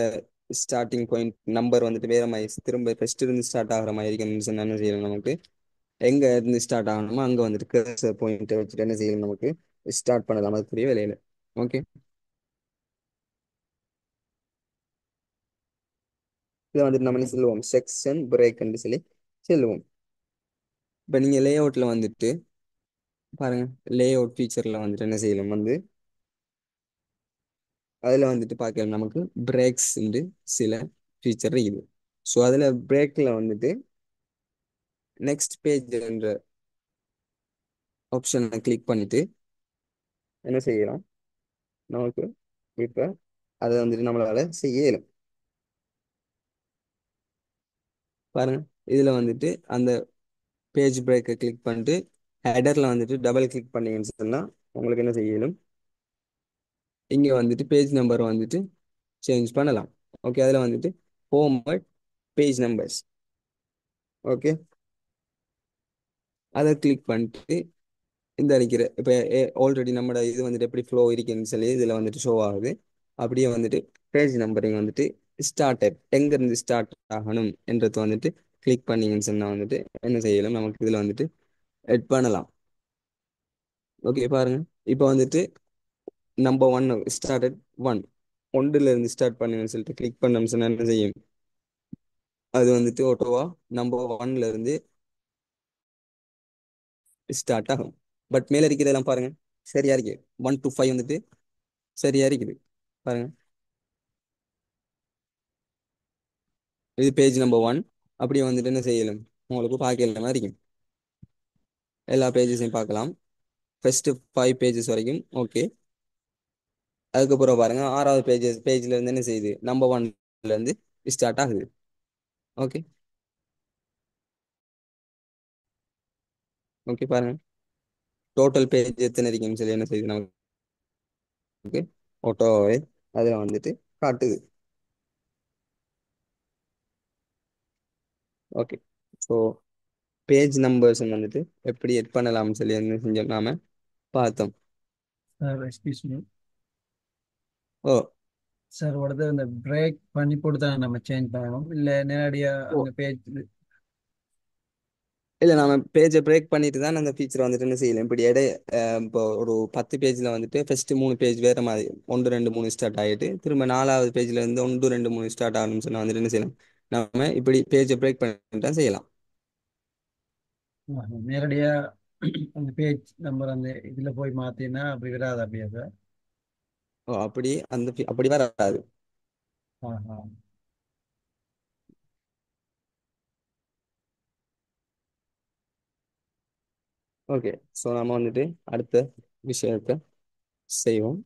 ஸ்டார்டிங் பாயிண்ட் நம்பர் வந்துட்டு வேற மாதிரி திரும்ப ஃபர்ஸ்ட் இருந்து ஸ்டார்ட் ஆகிற மாதிரி இருக்கணும்னு சொன்னா என்ன செய்யணும், நமக்கு எங்க இருந்து ஸ்டார்ட் ஆகணுமோ அங்க வந்துட்டு கர்சர் பாயிண்ட் வச்சுட்டு என்ன செய்யணும், நமக்கு ஸ்டார்ட் பண்ணலாம் அதுக்குரிய வேலையில. ஓகே, இதை வந்துட்டு நம்ம என்ன சொல்லுவோம், செக்ஷன் பிரேக்ன்னு சொல்லி சொல்லுவோம். இப்போ நீங்க லே அவுட்ல வந்துட்டு பாருங்க, லே அவுட் ஃபீச்சர்ல வந்துட்டு என்ன செய்யலாம் வந்து அதில் வந்துட்டு பார்க்கலாம் நமக்கு பிரேக்ஸ் சில ஃபீச்சர் இருக்குது. ஸோ அதில் பிரேக்கில் வந்துட்டு நெக்ஸ்ட் பேஜ் என்ற ஆப்ஷனை கிளிக் பண்ணிட்டு என்ன செய்யலாம், நமக்கு இப்போ அதை வந்துட்டு நம்மளால செய்ய இயலும். பாருங்க, இதில் வந்துட்டு அந்த பேஜ் பிரேக்கை கிளிக் பண்ணிட்டு ஹெடரில் வந்துட்டு டபுள் கிளிக் பண்ணீங்கன்னு சொன்னால் உங்களுக்கு என்ன செய்யலும், இங்கே வந்துட்டு பேஜ் நம்பர் வந்துட்டு சேஞ்ச் பண்ணலாம். ஓகே, அதில் வந்துட்டு ஃபார்மட் பேஜ் நம்பர்ஸ். ஓகே, அதை கிளிக் பண்ணிட்டு இந்த அடிக்கிற இப்போ ஆல்ரெடி நம்மளோட இது வந்துட்டு எப்படி ஃப்ளோ இருக்குன்னு சொல்லி இதில் வந்துட்டு ஷோ ஆகுது. அப்படியே வந்துட்டு பேஜ் நம்பரிங் வந்துட்டு ஸ்டார்டட் எங்கேருந்து ஸ்டார்ட் ஆகணும் என்றது வந்துட்டு கிளிக் பண்ணீங்கன்னு சொன்னால் வந்துட்டு என்ன செய்யலாம், நமக்கு இதில் வந்துட்டு எட் பண்ணலாம். ஓகே, பாருங்க, இப்போ வந்துட்டு நம்பர் 1 ஸ்டார்டட் 1, ஒன்றுல இருந்து ஸ்டார்ட் பண்ணுங்கன்னு சொல்லிட்டு கிளிக் பண்ணோம்னு சொன்னா என்ன செய்யும், அது வந்துட்டு ஓட்டோவா நம்பர் 1ல இருந்து ஸ்டார்ட் ஆகும். பட் மேல இருக்கிறதெல்லாம் பாருங்க சரியா இருக்கு, 1 to 5 வந்துட்டு சரியா இருக்குது. பாருங்க, இது பேஜ் நம்பர் 1. அப்படியே வந்துட்டு என்ன செய்யலாம், உங்களுக்கு பார்க்கல மாதிரி இருக்கும். எல்லா பேஜஸையும் பார்க்கலாம், ஃபர்ஸ்ட் 5 பேஜஸ் வரைக்கும். ஓகே, அதுக்கப்புறம் பாருங்க ஆறாவது பேஜ்ல இருந்து என்ன செய்யுது, நம்பர் ஒன்ல இருந்து ஸ்டார்ட் ஆகுது. ஓகே. ஓகே பாருங்க, டோட்டல் பேஜ் எத்தனை இருக்குன்னு சொல்லி என்ன செய்யுது நமக்கு ஆட்டோவே அதில் வந்துட்டு காட்டுது. ஓகே. ஸோ பேஜ் நம்பர்ஸ் வந்துட்டு எப்படி எட் பண்ணலாம்னு சொல்லி என்ன செஞ்சோம் நாம பார்த்தோம். சார் எக்ஸ்கியூஸ் மீ ஓ. சார், உடனே இந்த பிரேக் பண்ணி போட்டு தான் நம்ம சேஞ்ச் பண்ணணும், இல்லை நேரடியா ஓ அங்கே பேஜ்? இல்லை, நாம பேஜை பிரேக் பண்ணிட்டு தான் அந்த ஃபீச்சர் வந்துட்டு என்ன செய்யலாம். இப்படி இப்போ ஒரு 10 பேஜ்ல வந்துட்டு ஃபர்ஸ்ட் 3 பேஜ் வேற மாதிரி 1 2 3 ஸ்டார்ட் ஆகிட்டு திரும்ப 4வது பேஜ்ல இருந்து 1 2 3 ஸ்டார்ட் ஆகணும்னு சொன்னா வந்துட்டு என்ன செய்யலாம், நாம இப்படி பேஜை பிரேக் பண்ணிட்டு தான் செய்யலாம். நேரடியா அந்த பேஜ் நம்பர் அந்த இதுல போய் மாத்தினா அப்படி வராது அப்படியா சார்? ஓ அப்படி அப்படி வராது. ஆஹா. ஓகே. ஸோ நம்ம வந்துட்டு அடுத்த விஷயத்தை செய்வோம்.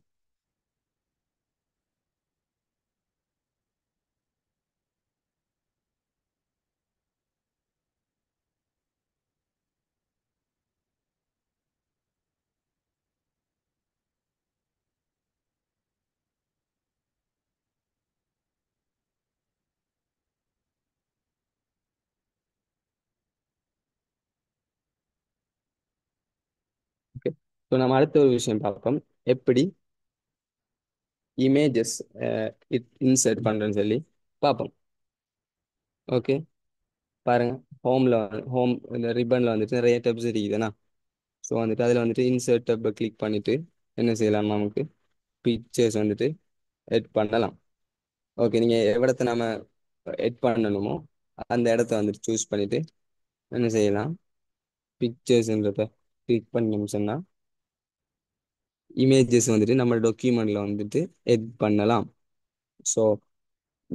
ஓகே. ஸோ நம்ம அடுத்த ஒரு விஷயம் பார்ப்போம், எப்படி இமேஜஸ் இன்சர்ட் பண்றேன்னு சொல்லி பார்ப்போம். ஓகே. பாருங்க, ஹோம்ல ஹோம் இந்த ரிப்பன்ல வந்துட்டு நிறைய டப்ஸ் இருக்குதுண்ணா. ஸோ வந்துட்டு அதில் வந்துட்டு இன்சர்ட் டப்பை கிளிக் பண்ணிட்டு என்ன செய்யலாம், நமக்கு பிக்சர்ஸ் வந்துட்டு எட் பண்ணலாம். ஓகே. நீங்கள் எவ்வளத்தை நாம எட் பண்ணணுமோ அந்த இடத்த வந்துட்டு சூஸ் பண்ணிட்டு என்ன செய்யலாம், பிக்சர்ஸ்ன்றத கிளிக் பண்ணணும்னு சொன்னால் இமேஜஸ் வந்துட்டு நம்ம டாக்குமெண்ட்ல வந்துட்டு எட் பண்ணலாம். ஸோ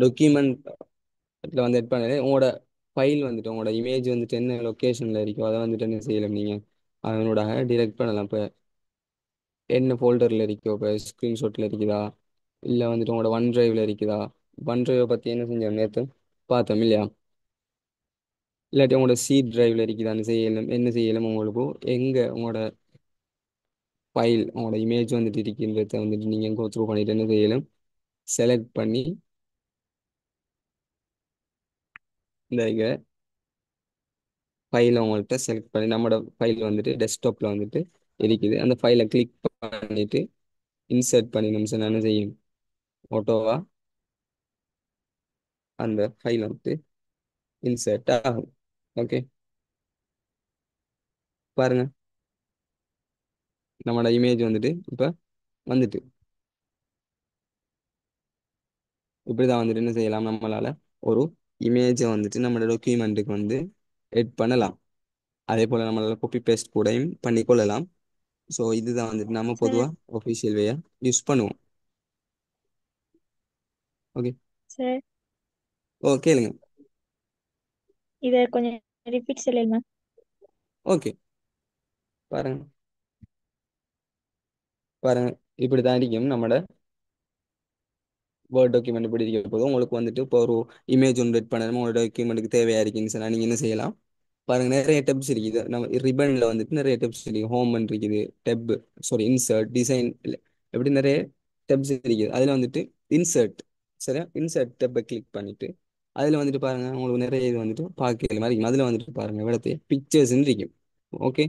டாக்குமெண்ட்ல வந்து எட் பண்ணல உங்களோட ஃபைல் வந்துட்டு உங்களோட இமேஜ் வந்துட்டு என்ன லொக்கேஷன்ல இருக்கோ அதை வந்துட்டு என்ன செய்யலாம், நீங்கள் அதனோட டிரெக்ட் பண்ணலாம். இப்போ என்ன ஃபோல்டர்ல இருக்கோ, இப்போ ஸ்க்ரீன்ஷாட்ல இருக்குதா இல்லை வந்துட்டு உங்களோட ஒன் டிரைவ்ல இருக்குதா. ஒன் டிரைவை பற்றி என்ன செஞ்சோம் நேற்று பார்த்தோம் இல்லையா. இல்லாட்டி உங்களோட சி டிரைவ்ல இருக்குதான்னு செய்யலாம். என்ன செய்யலாம், உங்களுக்கு எங்கே உங்களோட ஃபைல் உங்களோட இமேஜ் வந்துட்டு இருக்கின்றத வந்துட்டு நீங்கள் கோ த்ரூ பண்ணிட்டு என்ன செய்யலாம், செலக்ட் பண்ணி இந்த ஃபைலை உங்கள்கிட்ட செலக்ட் பண்ணி நம்மளோட ஃபைல் வந்துட்டு டெஸ்க்டாப்பில் வந்துட்டு இருக்குது. அந்த ஃபைலை கிளிக் பண்ணிட்டு இன்சர்ட் பண்ணி நிமிஷம் என்ன செய்யும், ஆட்டோவா அந்த ஃபைல் வந்துட்டு இன்சர்ட் ஆகும். ஓகே. பாருங்க, நம்மளோட இமேஜ் வந்துட்டு இப்போ வந்துட்டு இப்படிதான் வந்துட்டு என்ன செய்யலாம், நம்மளால ஒரு இமேஜை வந்துட்டு நம்மளோட டாக்குமெண்ட்டுக்கு வந்து எட் பண்ணலாம். அதே போல் நம்மளால காப்பி பேஸ்ட் கூடயும் பண்ணிக்கொள்ளலாம். ஸோ இதுதான் வந்துட்டு நம்ம சார். பொதுவாக ஒஃபிஷியல் வேயா யூஸ் பண்ணுவோம். ஓகே. சார், ஓ கேளுங்க. இதை கொஞ்சம் ரிப்பீட் சொல்லுங்க. ஓகே. பாருங்க பாருங்க, இப்படி தான் இருக்கும் நம்மளோட வேர்ட் டாக்குமெண்ட். இப்படி இருக்க போதும் உங்களுக்கு வந்துட்டு இப்போ ஒரு இமேஜ் ஒன்று எட் பண்ணணும், உங்களோட டாக்குமெண்ட்டுக்கு தேவையா இருக்குன்னு சொன்னா நீங்கள் என்ன செய்யலாம். பாருங்க, நிறைய டெப்ஸ் இருக்குது. நம்ம ரிப்பன்ல வந்துட்டு நிறைய டெப்ஸ் இருக்குது. ஹோம் இருக்குது, டெப், சாரி இன்சர்ட், டிசைன், எப்படி நிறைய டெப்ஸ் இருக்குது. அதில் வந்துட்டு இன்சர்ட், சரியா, இன்சர்ட் டெப்பை கிளிக் பண்ணிட்டு அதில் வந்துட்டு பாருங்க, உங்களுக்கு நிறைய இது வந்துட்டு பார்க்கற மாதிரி இருக்கும். அதில் வந்துட்டு பாருங்க இடத்து பிக்சர்ஸ்ன்னு இருக்கும். ஓகே.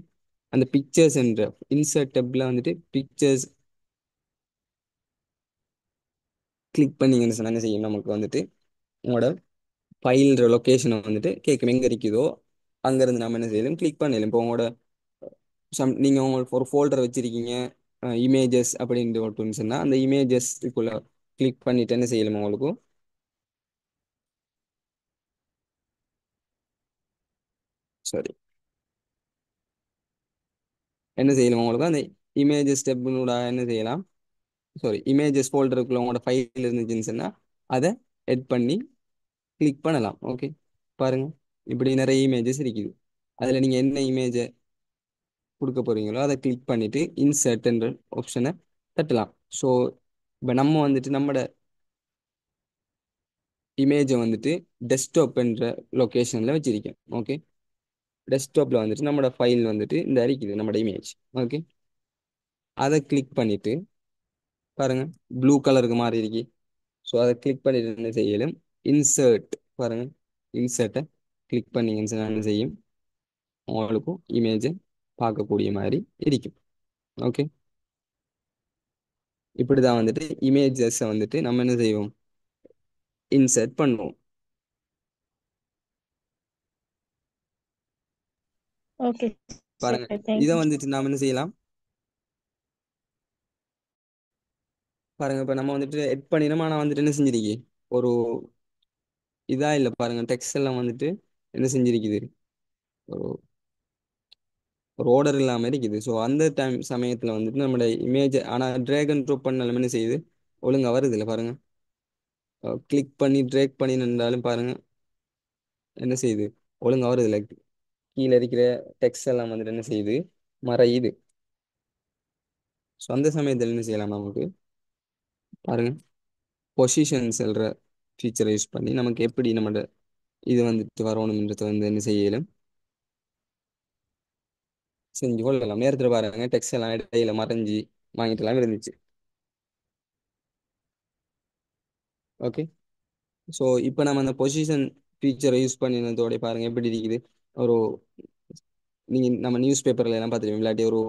அந்த பிக்சர்ஸ் என்ற இன்சர்ட் டெப்ல வந்துட்டு பிக்சர்ஸ் கிளிக் பண்ணீங்கன்னு சொன்னா என்ன செய்யும், நமக்கு வந்துட்டு உங்களோட ஃபைல் லொக்கேஷனை வந்துட்டு கேட்கும், எங்கே இருக்குதோ அங்கேருந்து நம்ம என்ன செய்யலாம், கிளிக் பண்ணலாம். இப்போ உங்களோட நீங்கள் உங்களுக்கு ஒரு ஃபோல்டர் வச்சிருக்கீங்க, இமேஜஸ் அப்படின்ட்டு ஒட்டுன்னு சொன்னால் அந்த இமேஜஸ்க்குள்ள கிளிக் பண்ணிட்டு என்ன செய்யலாம், உங்களுக்கு சாரி என்ன செய்யலாம், உங்களுக்கு அந்த இமேஜஸ் ஸ்டெப்னோட என்ன செய்யலாம், சாரி இமேஜஸ் ஃபோல்டருக்குள்ள உங்களோட ஃபைல் இருந்துச்சுன்னு சொன்னால் அதை எட் பண்ணி கிளிக் பண்ணலாம். ஓகே. பாருங்க, இப்படி நிறைய இமேஜஸ் இருக்குது. அதில் நீங்கள் என்ன இமேஜை கொடுக்க போறீங்களோ அதை கிளிக் பண்ணிட்டு இன்சர்ட் என்ற ஆப்ஷனை தட்டலாம். ஸோ இப்போ நம்ம வந்துட்டு நம்மட இமேஜை வந்துட்டு டெஸ்க்டாப் என்ற லொக்கேஷனில் வச்சிருக்கேன். ஓகே, டெஸ்க்டாப்பில் வந்துட்டு நம்மளோட ஃபைல் வந்துட்டு இந்த இருக்குது நம்மளோட இமேஜ். ஓகே, அதை கிளிக் பண்ணிட்டு பாருங்க ப்ளூ கலருக்கு மாறி இருக்கு. ஸோ அதை கிளிக் பண்ணிட்டு என்ன செய்யலும், இன்சர்ட் பாருங்க, இன்சர்ட்டை கிளிக் பண்ணீங்கன்னு என்ன செய்யும், உங்களுக்கும் இமேஜை பார்க்கக்கூடிய மாதிரி இருக்கும். ஓகே, இப்படி தான் வந்துட்டு இமேஜஸை வந்துட்டு நம்ம என்ன செய்வோம், இன்சர்ட் பண்ணுவோம். ஓகே பாருங்க, சார், இதை தேங்க்யூ. வந்துட்டு நாம என்ன செய்யலாம் பாருங்க. இப்போ நம்ம வந்துட்டு எட் பண்ணினோம், ஆனால் வந்துட்டு என்ன செஞ்சிருக்கி, ஒரு இதா இல்லை பாருங்க, டெக்ஸ்ட் எல்லாம் வந்துட்டு என்ன செஞ்சிருக்குது, ஒரு ஒரு ஆர்டர் இல்லாமல் இருக்குது. ஸோ அந்த டைம் சமயத்தில் வந்துட்டு நம்மளோட இமேஜ் ஆனால் ட்ராக் அண்ட் ட்ராப் பண்ணாலும் என்ன செய்யுது, ஒழுங்கா வருது இல்லை பாருங்க. கிளிக் பண்ணி ட்ராக் பண்ணி நின்றாலும் பாருங்க என்ன செய்யுது, ஒழுங்கா வருது இல்லை. கீழே இருக்கிற டெக்ஸ்ட் எல்லாம் வந்துட்டு என்ன செய்யுது, மறையுது. ஸோ அந்த சமயத்தில் என்ன செய்யலாம், நமக்கு பாருங்க பொசிஷன் செல்ற ஃபீச்சரை யூஸ் பண்ணி நமக்கு எப்படி நம்மளோட இது வந்துட்டு வரணும்ன்றத வந்து என்ன செய்யலும், செஞ்சு கொள்ளலாம். நேரத்தில் பாருங்க டெக்ஸ்ட் எல்லாம் இடையில மறைஞ்சி வாங்கிட்டு எல்லாம் இருந்துச்சு. ஓகே, ஸோ இப்போ நம்ம அந்த பொசிஷன் ஃபீச்சரை யூஸ் பண்ணினதோட பாருங்க எப்படி இருக்குது. ஒரு நம்ம நியூஸ் பேப்பர்ல எல்லாம் பார்த்துருப்போம், இல்லாட்டி ஒரு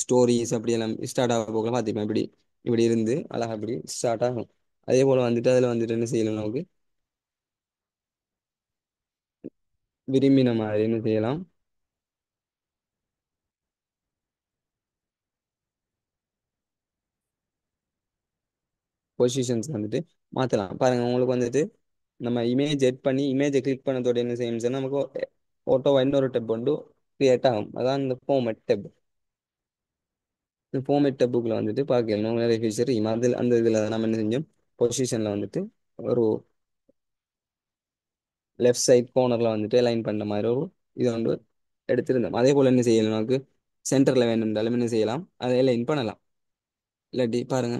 ஸ்டோரிஸ் அப்படி எல்லாம் ஸ்டார்ட் ஆக போகலாம் பார்த்துருப்போம். இப்படி இப்படி இருந்து அழகா அப்படி ஸ்டார்ட் ஆகும். அதே போல வந்துட்டு அதில் வந்துட்டு என்ன செய்யலாம், நமக்கு விரும்பின மாதிரி என்ன செய்யலாம், பொசிஷன்ஸ் வந்துட்டு மாற்றலாம். பாருங்க உங்களுக்கு வந்துட்டு நம்ம இமேஜ் எட் பண்ணி இமேஜை கிளிக் பண்ணதோட என்ன செய்யணும்னு சொன்னா நமக்கு ஓட்டோவா இன்னொரு டெப் வந்து கிரியேட் ஆகும். அதான் இந்த ஃபார்மேட் டெப். இந்த ஃபார்மேட் டெப்புக்குள்ள வந்துட்டு பார்க்கலாம் நிறைய ஃபீச்சர் அதில் அந்த இதில் நம்ம என்ன செஞ்சோம், பொசிஷனில் வந்துட்டு ஒரு லெஃப்ட் சைட் கோர்னரில் வந்துட்டு லைன் பண்ண மாதிரி ஒரு இது வந்து எடுத்திருந்தோம். அதே போல் என்ன செய்யலாம், நமக்கு சென்டரில் வேணும்னாலும் என்ன செய்யலாம், அதை லைன் பண்ணலாம். இல்லாட்டி பாருங்க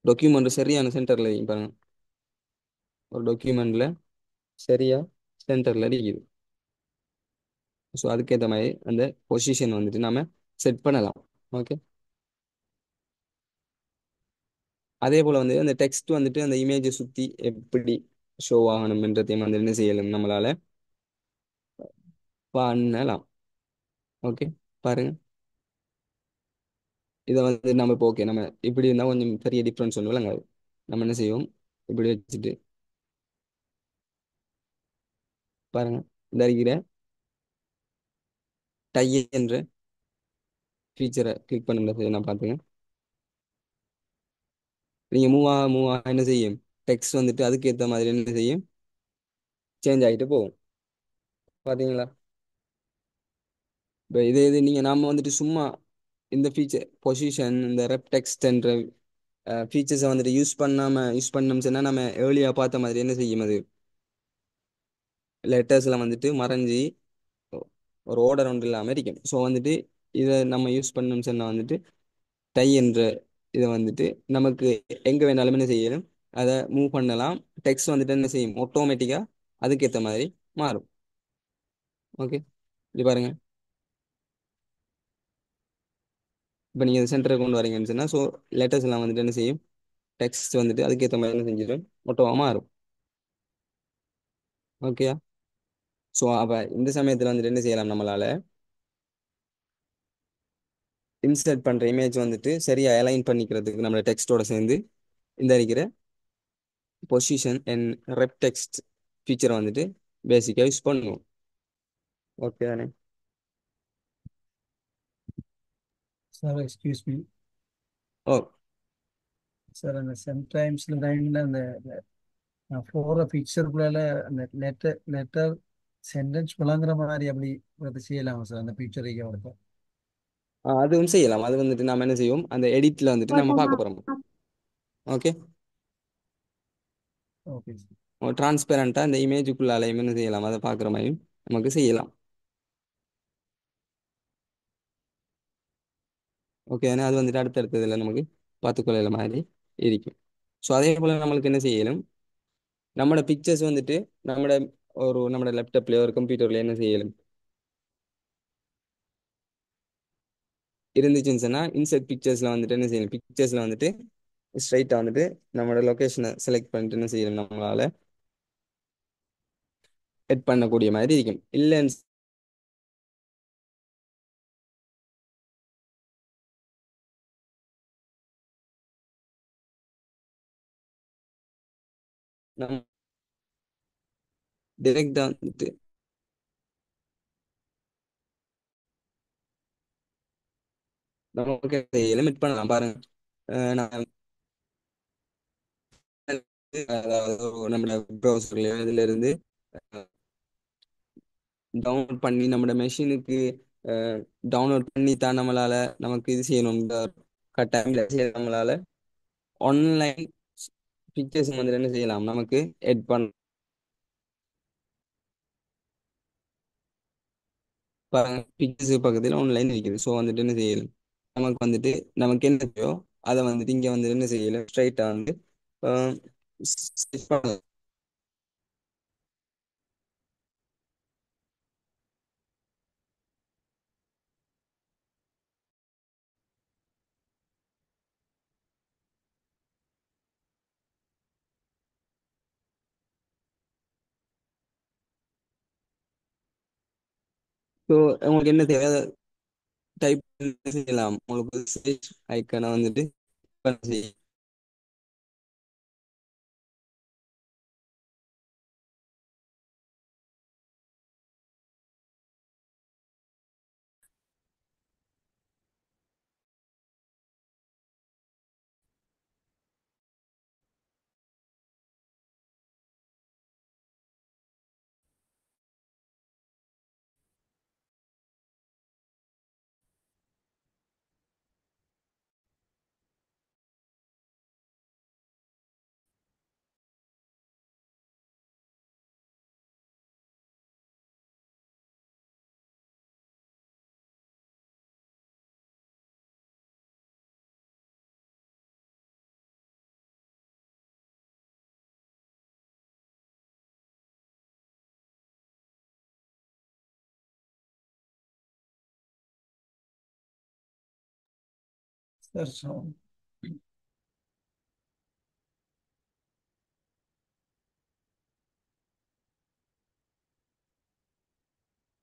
டாக்குமெண்ட் சரியான சென்டரில் பாருங்க, ஒரு டாக்குமெண்ட்ல சரியா சென்டரில் இருக்குது. ஸோ அதுக்கேற்ற மாதிரி அந்த பொசிஷன் வந்துட்டு நாம செட் பண்ணலாம். ஓகே, அதே போல் வந்து அந்த டெக்ஸ்ட் வந்துட்டு அந்த இமேஜை சுற்றி எப்படி ஷோ ஆகணும்ன்றதையும் வந்து என்ன செய்யலாம், நம்மளால பண்ணலாம். ஓகே, பாருங்க இதை வந்து நம்ம இப்போ ஓகே நம்ம இப்படி இருந்தால் கொஞ்சம் பெரிய டிஃப்ரென்ஸ் ஒன்று விளங்காது. நம்ம என்ன செய்வோம், இப்படி வச்சுட்டு பாருங்க இந்த இருக்கிற டை என்ற ஃபீச்சரை கிளிக் பண்ணுங்க. நான் பார்த்துங்க, நீங்கள் மூவ் ஆக என்ன செய்யும், டெக்ஸ்ட் வந்துட்டு அதுக்கு ஏற்ற மாதிரி என்ன செய்யும், சேஞ்ச் ஆகிட்டு போகும். பார்த்தீங்களா, இப்போ இது நீங்கள் நாம வந்துட்டு சும்மா இந்த ஃபீச்சர் பொசிஷன் இந்த ரெப் டெக்ஸ்ட் என்ற ஃபீச்சர்ஸை வந்துட்டு யூஸ் பண்ணோம்னு சொன்னால் நம்ம ஏர்லியாக பார்த்த மாதிரி என்ன செய்யும், அது லெட்டர்ஸ்லாம் வந்துட்டு மறைஞ்சி ஒரு ஆர்டர் ஒன்று இல்லாமல் இருக்கும். ஸோ வந்துட்டு இதை நம்ம யூஸ் பண்ணோம்னு சொன்னால் வந்துட்டு டை என்ற இதை வந்துட்டு நமக்கு எங்கே வேணாலும் என்ன செய்யணும், அதை மூவ் பண்ணலாம். டெக்ஸ்ட் வந்துட்டு என்ன செய்யும், ஆட்டோமேட்டிக்காக அதுக்கேற்ற மாதிரி மாறும். ஓகே, இது பாருங்க இப்போ நீங்கள் சென்டரை கொண்டு வரீங்கன்னு சொன்னால் ஸோ லெட்டர்ஸ் எல்லாம் வந்துட்டு என்ன செய்யும், டெக்ஸ்ட் வந்துட்டு அதுக்கேற்ற மாதிரி என்ன செஞ்சிடும், மொத்தமாக மாறும். ஓகேயா, ஸோ அப்போ இந்த சமயத்தில் வந்துட்டு என்ன செய்யலாம், நம்மளால இன்சர்ட் பண்ணுற இமேஜ் வந்துட்டு சரியாக அலைன் பண்ணிக்கிறதுக்கு நம்மளோட டெக்ஸ்டோட சேர்ந்து இந்த இருக்கிற பொசிஷன் அண்ட் ரெப் டெக்ஸ்ட் ஃபீச்சரை வந்துட்டு பேசிக்காக யூஸ் பண்ணுவோம். ஓகே தானே. சார் எக்ஸ்கியூஸ் மீ ஓ சார். அந்த சம்டைம்ஸ்ல டைம்ல அந்த நான் போகிற பிக்சருக்குள்ள அந்த லெட்டர் சென்டென்ஸ் விளங்குற மாதிரி அப்படி அதை செய்யலாமா சார் அந்த பிக்சரைக்கு அவருக்கு? அதுவும் செய்யலாம். அது வந்துட்டு நாம என்ன செய்வோம், அந்த எடிட்டில் வந்துட்டு நம்ம பார்க்க போகிறோம். Okay, okay sir. டிரான்ஸ்பேரண்ட்டாக அந்த இமேஜுக்குள்ளாலையும் என்ன செய்யலாம், அதை பார்க்குற மாதிரியும் நமக்கு செய்யலாம். ஓகே, அது வந்துட்டு அடுத்தடுத்ததில் நமக்கு பார்த்துக்கொள்ள மாதிரி இருக்கும். ஸோ அதே போல் நம்மளுக்கு என்ன செய்யலும், நம்மளோட பிக்சர்ஸ் வந்துட்டு நம்மளோட நம்மளோட லேப்டாப்லேயோ ஒரு கம்ப்யூட்டர்ல என்ன செய்யலும் இருந்துச்சுன்னு சொன்னால் இன்சர்ட் பிக்சர்ஸில் வந்துட்டு என்ன செய்யணும், பிக்சர்ஸில் வந்துட்டு ஸ்ட்ரைட்டாக வந்துட்டு நம்மளோட லொக்கேஷனை செலக்ட் பண்ணிட்டு என்ன செய்யணும், நம்மளால எட் பண்ணக்கூடிய மாதிரி இருக்கும். இல்லைன்னு நம்ம டிரெக்டாக வந்துட்டு நமக்கு எலிமிட் பண்ணலாம் பாருங்க. நான் அதாவது நம்மளோட ப்ரௌசர்லையோ இதுல இருந்து டவுன்லோட் பண்ணி நம்மளோட மெஷினுக்கு டவுன்லோட் பண்ணி தான் நம்மளால நமக்கு இது செய்யணும். இந்த கட்டாயம் நம்மளால ஆன்லைன் பிக்சர்ஸ் வந்து என்ன செய்யலாம், நமக்கு எட் பண்ண பிக்சர்ஸ் பக்கத்தில் ஆன்லைன் இருக்குது. ஸோ வந்துட்டு என்ன செய்யலாம், நமக்கு வந்துட்டு நமக்கு என்ன தேவையோ அதை வந்துட்டு இங்கே வந்து என்ன செய்யலாம், ஸ்ட்ரைட்டாக வந்து search பண்ணலாம். ஸோ உங்களுக்கு என்ன தேவை டைப் செய்யலாம். உங்களுக்கு search ஐக்கானை வந்துட்டு செய்யலாம். Search on.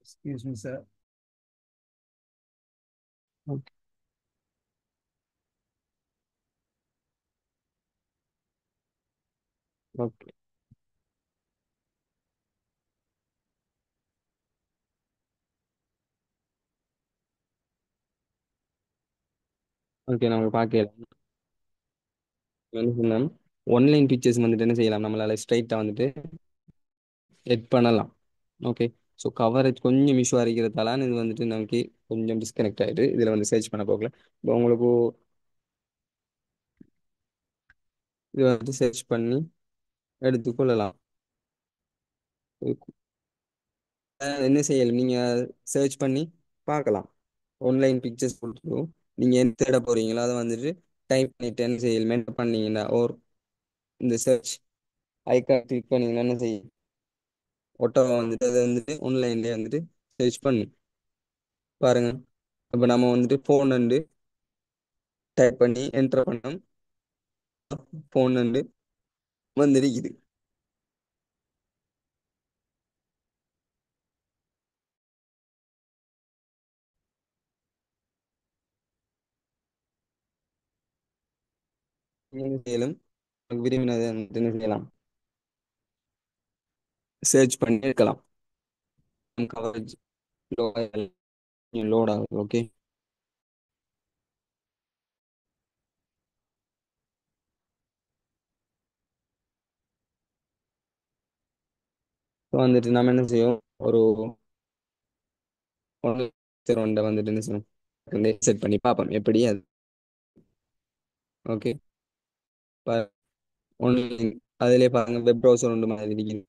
Excuse me, sir. Okay okay okay நம்ம பார்க்கலாம். என்ன சொன்னோம், ஒன்லைன் பிக்சர்ஸ் வந்துட்டு என்ன செய்யலாம், நம்மளால ஸ்ட்ரைட்டாக வந்துட்டு எட் பண்ணலாம். ஓகே. ஸோ கவரேஜ் கொஞ்சம் இஷ்யூ இருக்கிறதால இது வந்துட்டு நமக்கு கொஞ்சம் டிஸ்கனெக்ட் ஆகிட்டு இதில் வந்து சர்ச் பண்ண போகல. இப்போ உங்களுக்கு இது வந்து சர்ச் பண்ணி எடுத்துக்கொள்ளலாம். என்ன செய்யலாம், நீங்கள் சர்ச் பண்ணி பார்க்கலாம். ஆன்லைன் பிக்சர்ஸ் கொடுத்துரும். நீங்கள் என்ன தேட போகிறீங்களோ அதை வந்துட்டு டைப் பண்ணிட்டு என்ன செய்யலாம், மென்ட் பண்ணீங்கன்னா ஒரு இந்த சர்ச் ஐக்கான் கிளிக் பண்ணீங்கன்னா என்ன செய்யும், ஒட்டோவை வந்துட்டு அதை வந்துட்டு ஆன்லைன்லேயே வந்துட்டு சர்ச் பண்ணும் பாருங்க. இப்போ நம்ம வந்துட்டு ஃபோன் வந்து டைப் பண்ணி என்டர் பண்ணோம், ஃபோன் வந்து வந்திருக்குது. நீங்கள் செய்யலாம், உங்களுக்கு விரும்பினதை வந்துட்டு என்ன செய்யலாம், சர்ச் பண்ணி எடுக்கலாம். கவரேஜ் லோட் ஆகுது. ஓகே. இப்போ வந்துட்டு நம்ம என்ன செய்வோம், ஒரு ஒன்றை வந்துட்டு என்ன செய்வோம், செட் பண்ணி பார்ப்போம் எப்படி அது. ஓகே. ஆன்லைன் அதிலே பாருங்க, வெப் ப்ரௌசர் ஒன்று மாதிரி இருக்குது.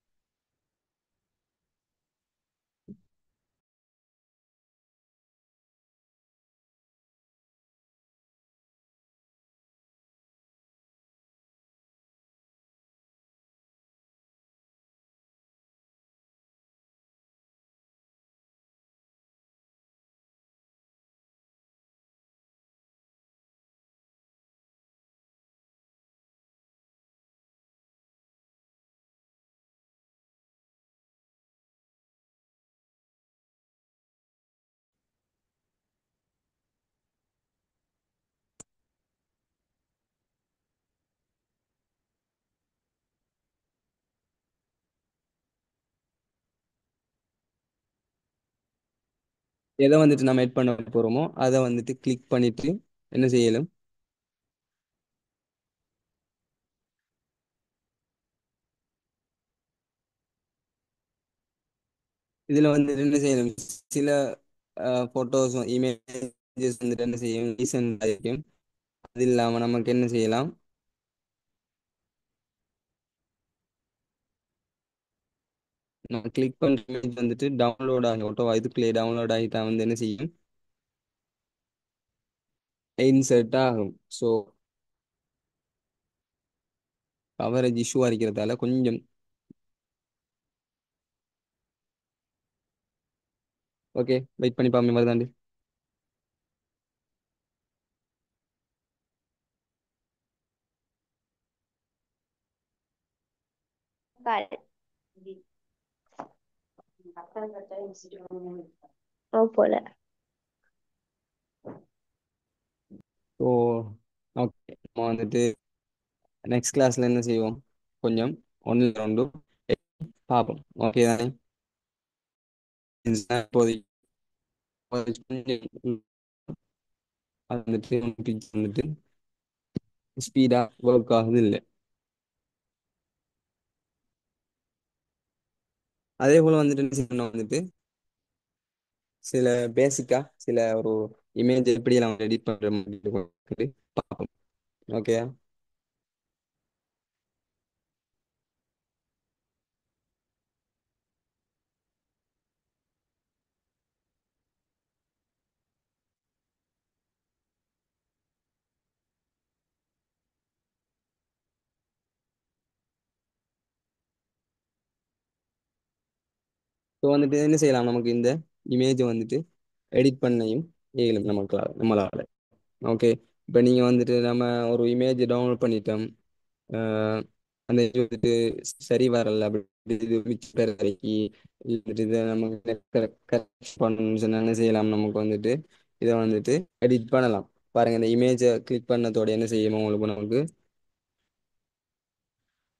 எதை வந்துட்டு நம்ம எட் பண்ண போறோமோ அதை வந்துட்டு கிளிக் பண்ணிட்டு என்ன செய்யலும். இதுல வந்துட்டு என்ன செய்யணும், சில போட்டோஸ் இமேஜஸ் வந்துட்டு என்ன செய்யும், ரீசெண்ட் ஆയിരിக்கும். அது இல்லாம நமக்கு என்ன செய்யலாம், நம்ம கிளிக் பண்ற இமேஜ் வந்துட்டு டவுன்லோட் ஆகும். ஓட்டோ இதுக்குள்ளே டவுன்லோட் ஆகிட்டா வந்து என்ன செய்யும், இன்சர்ட் ஆகும். ஸோ கவரேஜ் இஷ்யூவாக இருக்கிறதால கொஞ்சம் ஓகே வெயிட் பண்ணி பாப்போம் மாதிரி தாண்டி. ஓ போல. ஸோ ஓகே நம்ம வந்துட்டு நெக்ஸ்ட் கிளாஸ்ல என்ன செய்வோம், கொஞ்சம் ஒன்று ரெண்டு பார்ப்போம். ஓகே தானே. இப்போதைக்கு கொஞ்சம் அது வந்துட்டு ஸ்பீடா ஒர்க் ஆகுது இல்லை. அதே போல வந்துட்டு என்ன செய்யணும் வந்துட்டு சில பேசிக்கா சில ஒரு இமேஜ் எப்படி எல்லாம் எடிட் பண்ற மாதிரி பார்ப்போம். ஓகே. ஸோ வந்துட்டு என்ன செய்யலாம், நமக்கு இந்த இமேஜை வந்துட்டு எடிட் பண்ணியும் இயலும் நம்மளால. ஓகே. இப்போ நீங்கள் வந்துட்டு நம்ம ஒரு இமேஜ் டவுன்லோட் பண்ணிட்டோம். அஹ் அந்த இது வந்துட்டு சரி வரல அப்படி இது மிச்ச பேர் வரைக்கி வந்துட்டு இதை நம்ம கரெக்ட் பண்ணணும்னு சொன்னா என்ன செய்யலாம், நமக்கு வந்துட்டு இதை வந்துட்டு எடிட் பண்ணலாம். பாருங்க இந்த இமேஜை கிளிக் பண்ணதோட என்ன செய்யணும், உங்களுக்கு நமக்கு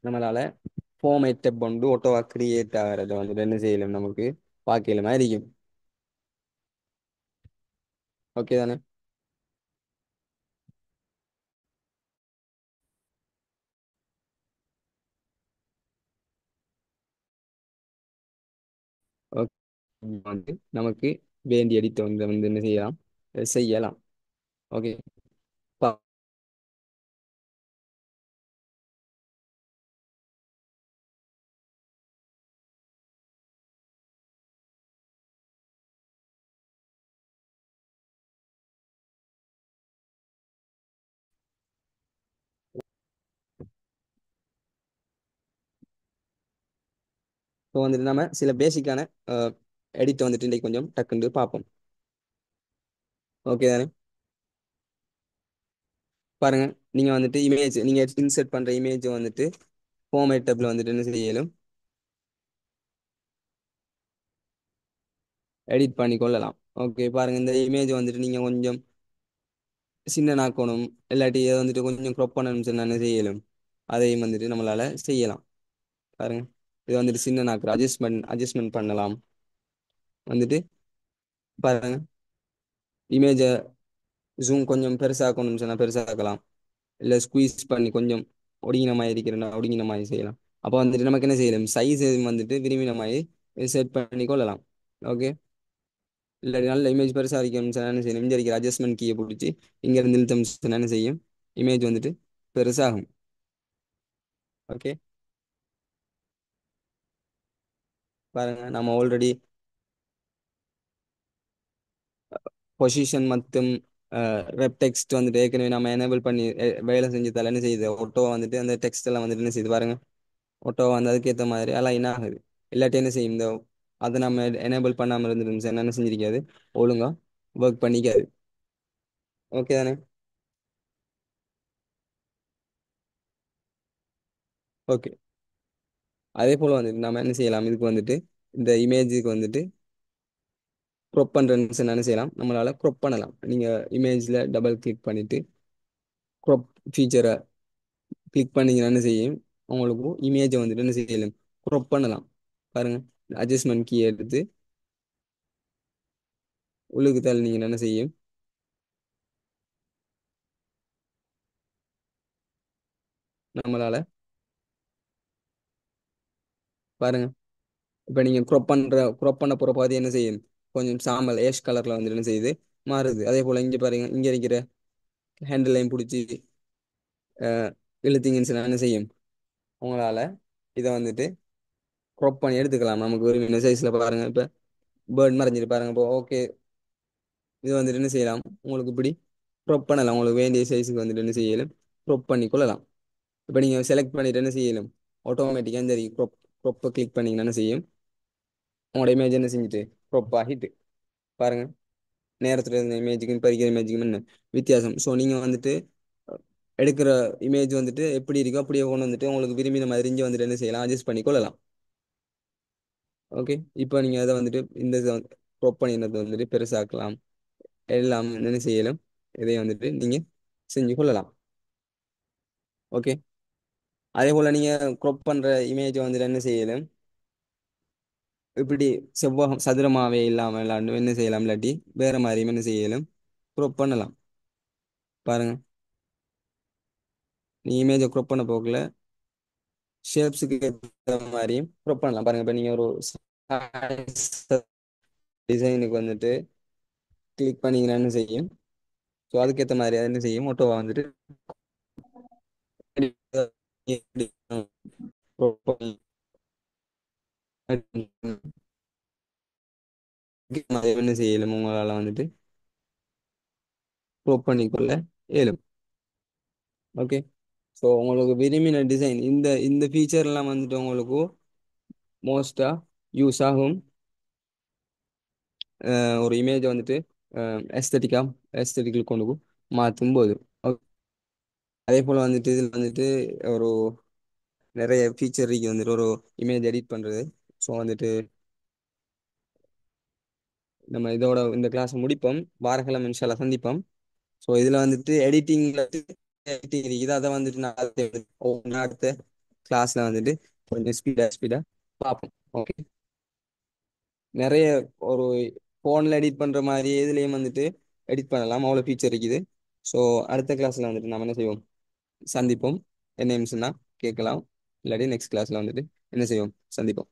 நம்மளால ஃபார்மேட் டெப் கொண்டு ஒட்டோவா கிரியேட் ஆகிறத வந்துட்டு என்ன செய்யலாம், நமக்கு பார்க்கலுமா இருக்கும். ஓகே தானே. ஓகே. வந்து நமக்கு வேண்டிய எடிட்டை வந்து என்ன செய்யலாம், செய்யலாம். ஓகே. இப்போ வந்துட்டு நம்ம சில பேசிக்கான எடிட் வந்துட்டு இன்னைக்கு கொஞ்சம் டக்குன்னு பார்ப்போம். ஓகே தானே. பாருங்க, நீங்க வந்துட்டு நீங்க இன்சர்ட் பண்ற இமேஜ் வந்துட்டு ஃபார்மேட் டேப்ல வந்துட்டு என்ன செய்யலும், எடிட் பண்ணி கொள்ளலாம். ஓகே. பாருங்க இந்த இமேஜ் வந்துட்டு நீங்க கொஞ்சம் சின்னனாக்கணும், இல்லாட்டி இதை வந்துட்டு கொஞ்சம் க்ராப் பண்ணணும்னு சொன்னா என்ன செய்யலும், அதையும் வந்துட்டு நம்மளால செய்யலாம். பாருங்க இது வந்துட்டு சின்னனாக்குற அட்ஜஸ்ட்மெண்ட் பண்ணலாம். வந்துட்டு பாருங்க இமேஜை ஜூம் கொஞ்சம் பெருசாக்கணும்னு சொன்னா பெருசாக்கலாம், இல்லை ஸ்குவீஸ் பண்ணி கொஞ்சம் ஒடுங்கின மாதிரி இருக்கிறனா ஒடுங்கின மாதிரி செய்யலாம். அப்போ வந்துட்டு நமக்கு என்ன செய்யலாம், சைஸ் வந்துட்டு விரும்பின மாதிரி செட் பண்ணி கொள்ளலாம். ஓகே. இல்லை நல்ல இமேஜ் பெருசாக இருக்கணும்னு சொன்னா என்ன செய்யணும், இங்கே இருக்கிற அட்ஜஸ்ட்மெண்ட் கீயை பிடிச்சி இங்கேருந்து இழுத்தம் சொன்னா என்ன செய்யும், இமேஜ் வந்துட்டு பெருசாகும். ஓகே. பாருங்க நம்ம ஆல்ரெடி பொசிஷன் மற்றும் ரெப் டெக்ஸ்ட் வந்துட்டு ஏற்கனவே நம்ம எனேபிள் பண்ணி வேலை செஞ்சதால என்ன செய்யுது, ஒட்டோ வந்துட்டு அந்த டெக்ஸ்ட் எல்லாம் வந்துட்டு என்ன செய்யுது பாருங்க, ஒட்டோ வந்து அதுக்கேற்ற மாதிரி அலைன் ஆகுது. இல்லாட்டி என்ன செய்யும், இந்த அதை நம்ம எனேபிள் பண்ணாமல் இருந்துருந்துச்சு என்ன செஞ்சிருக்காது, ஒழுங்கா ஒர்க் பண்ணிக்காது. ஓகே தானே. ஓகே. அதே போல் வந்துட்டு நம்ம என்ன செய்யலாம், இதுக்கு வந்துட்டு இந்த இமேஜுக்கு வந்துட்டு க்ரொப் பண்ணுறேன்னு என்ன செய்யலாம், நம்மளால க்ரொப் பண்ணலாம். நீங்கள் இமேஜில் டபுள் கிளிக் பண்ணிட்டு க்ரொப் ஃபீச்சரை கிளிக் பண்ணீங்கன்னா என்ன செய்யும், உங்களுக்கு இமேஜை வந்துட்டு என்ன செய்யலாம், க்ரொப் பண்ணலாம். பாருங்க அட்ஜஸ்ட்மெண்ட் கீ எடுத்து உள்ளுக்கு தள்ளினீங்கன்னா என்ன செய்யும்? நம்மளால பாருங்க. இப்போ நீங்க க்ரொப் பண்ண போற பாதி என்ன செய்யும்? கொஞ்சம் சாம்பல் ஏஷ் கலர்ல வந்து என்ன செய்யுது? மாறுது. அதே போல இங்க பாருங்க, இங்க இருக்கிற ஹேண்டில் லைன் பிடிச்சி இழுத்தீங்கன்னு சொன்னா என்ன செய்யும்? உங்களால இதை வந்துட்டு க்ரொப் பண்ணி எடுத்துக்கலாம். நமக்கு ஒரு சைஸ்ல பாருங்க. இப்போ பேர்ட் மறைஞ்சிட்டு பாருங்க. இப்போ ஓகே, இது வந்துட்டு என்ன செய்யலாம்? உங்களுக்கு இப்படி க்ரொப் பண்ணலாம். உங்களுக்கு வேண்டிய சைஸுக்கு வந்துட்டு என்ன செய்யலாம்? க்ரொப் பண்ணி கொள்ளலாம். இப்போ நீங்க செலக்ட் பண்ணிட்டு என்ன செய்யலாம்? ஆட்டோமேட்டிக்காக இந்த க்ரொப்பை கிளிக் பண்ணீங்கன்னா என்ன செய்யும்? உங்களோட இமேஜ் என்ன செஞ்சுட்டு க்ரொப் ஆகிட்டு பாருங்க. நேரத்துல இருந்த இமேஜுக்கும் இப்போ இருக்கிற இமேஜுக்கும் என்ன வித்தியாசம்? ஸோ நீங்கள் வந்துட்டு எடுக்கிற இமேஜ் வந்துட்டு எப்படி இருக்கோ அப்படியே கொண்டு வந்துட்டு உங்களுக்கு விரும்பின மாதிரி இங்கே வந்துட்டு என்ன செய்யலாம்? அட்ஜஸ்ட் பண்ணி கொள்ளலாம். ஓகே, இப்போ நீங்கள் அதை வந்துட்டு இந்த க்ரொப் பண்ணினது வந்துட்டு பெருசாக்கலாம். எல்லாம் என்ன செய்யலாம்? இதை வந்துட்டு நீங்கள் செஞ்சு கொள்ளலாம். ஓகே, அதே போல் நீங்கள் க்ரொப் பண்ணுற இமேஜ் வந்துட்டு என்ன செய்யலாம்? இப்படி செவ்வகம் சதுரமாவே இல்லாமல் இல்லாண்டு என்ன செய்யலாம்? இல்லாட்டி வேற மாதிரியும் என்ன செய்யலாம்? க்ரொப் பண்ணலாம். பாருங்க, நீ இமேஜை க்ரொப் பண்ண போகல ஷேப்ஸுக்கு ஏற்ற மாதிரியும் க்ரொப் பண்ணலாம். பாருங்க, இப்போ நீங்கள் ஒரு டிசைனுக்கு வந்துட்டு கிளிக் பண்ணீங்கன்னா என்ன செய்யும்? ஸோ அதுக்கேற்ற மாதிரி அது என்ன செய்யும்? மோட்டோவா வந்துட்டு crop பண்ணி என்ன செய்யலும் உங்களால் வந்துட்டு க்ரோப் பண்ணிக்கொள்ள இயலும். ஓகே, ஸோ உங்களுக்கு விரும்பின டிசைன் இந்த இந்த ஃபீச்சர்லாம் வந்துட்டு உங்களுக்கு மோஸ்டா யூஸ் ஆகும். ஒரு இமேஜை வந்துட்டு எஸ்தட்டிக்கல் கொண்டு மாற்றும் போது. அதே போல் வந்துட்டு இதில் வந்துட்டு ஒரு நிறைய ஃபீச்சர் இருக்கு வந்துட்டு ஒரு இமேஜ் எடிட் பண்ணுறது. ஸோ வந்துட்டு நம்ம இதோட இந்த கிளாஸ் முடிப்போம். வாரக்கிழமை இன்ஷால்லா சந்திப்போம். ஸோ இதில் வந்துட்டு எடிட்டிங்கில் எடிட்டிங் இருக்குது. அதை வந்துட்டு நான் அடுத்த கிளாஸில் வந்துட்டு கொஞ்சம் ஸ்பீடாக பார்ப்போம். ஓகே, நிறைய ஒரு ஃபோனில் எடிட் பண்ணுற மாதிரி இதுலேயும் வந்துட்டு எடிட் பண்ணலாம். அவ்வளோ ஃபீச்சர் இருக்குது. ஸோ அடுத்த கிளாஸில் வந்துட்டு நம்ம என்ன செய்வோம்? சந்திப்போம். என்ன சொன்னால் கேட்கலாம். இல்லாட்டி நெக்ஸ்ட் கிளாஸில் வந்துட்டு என்ன செய்வோம்? சந்திப்போம்.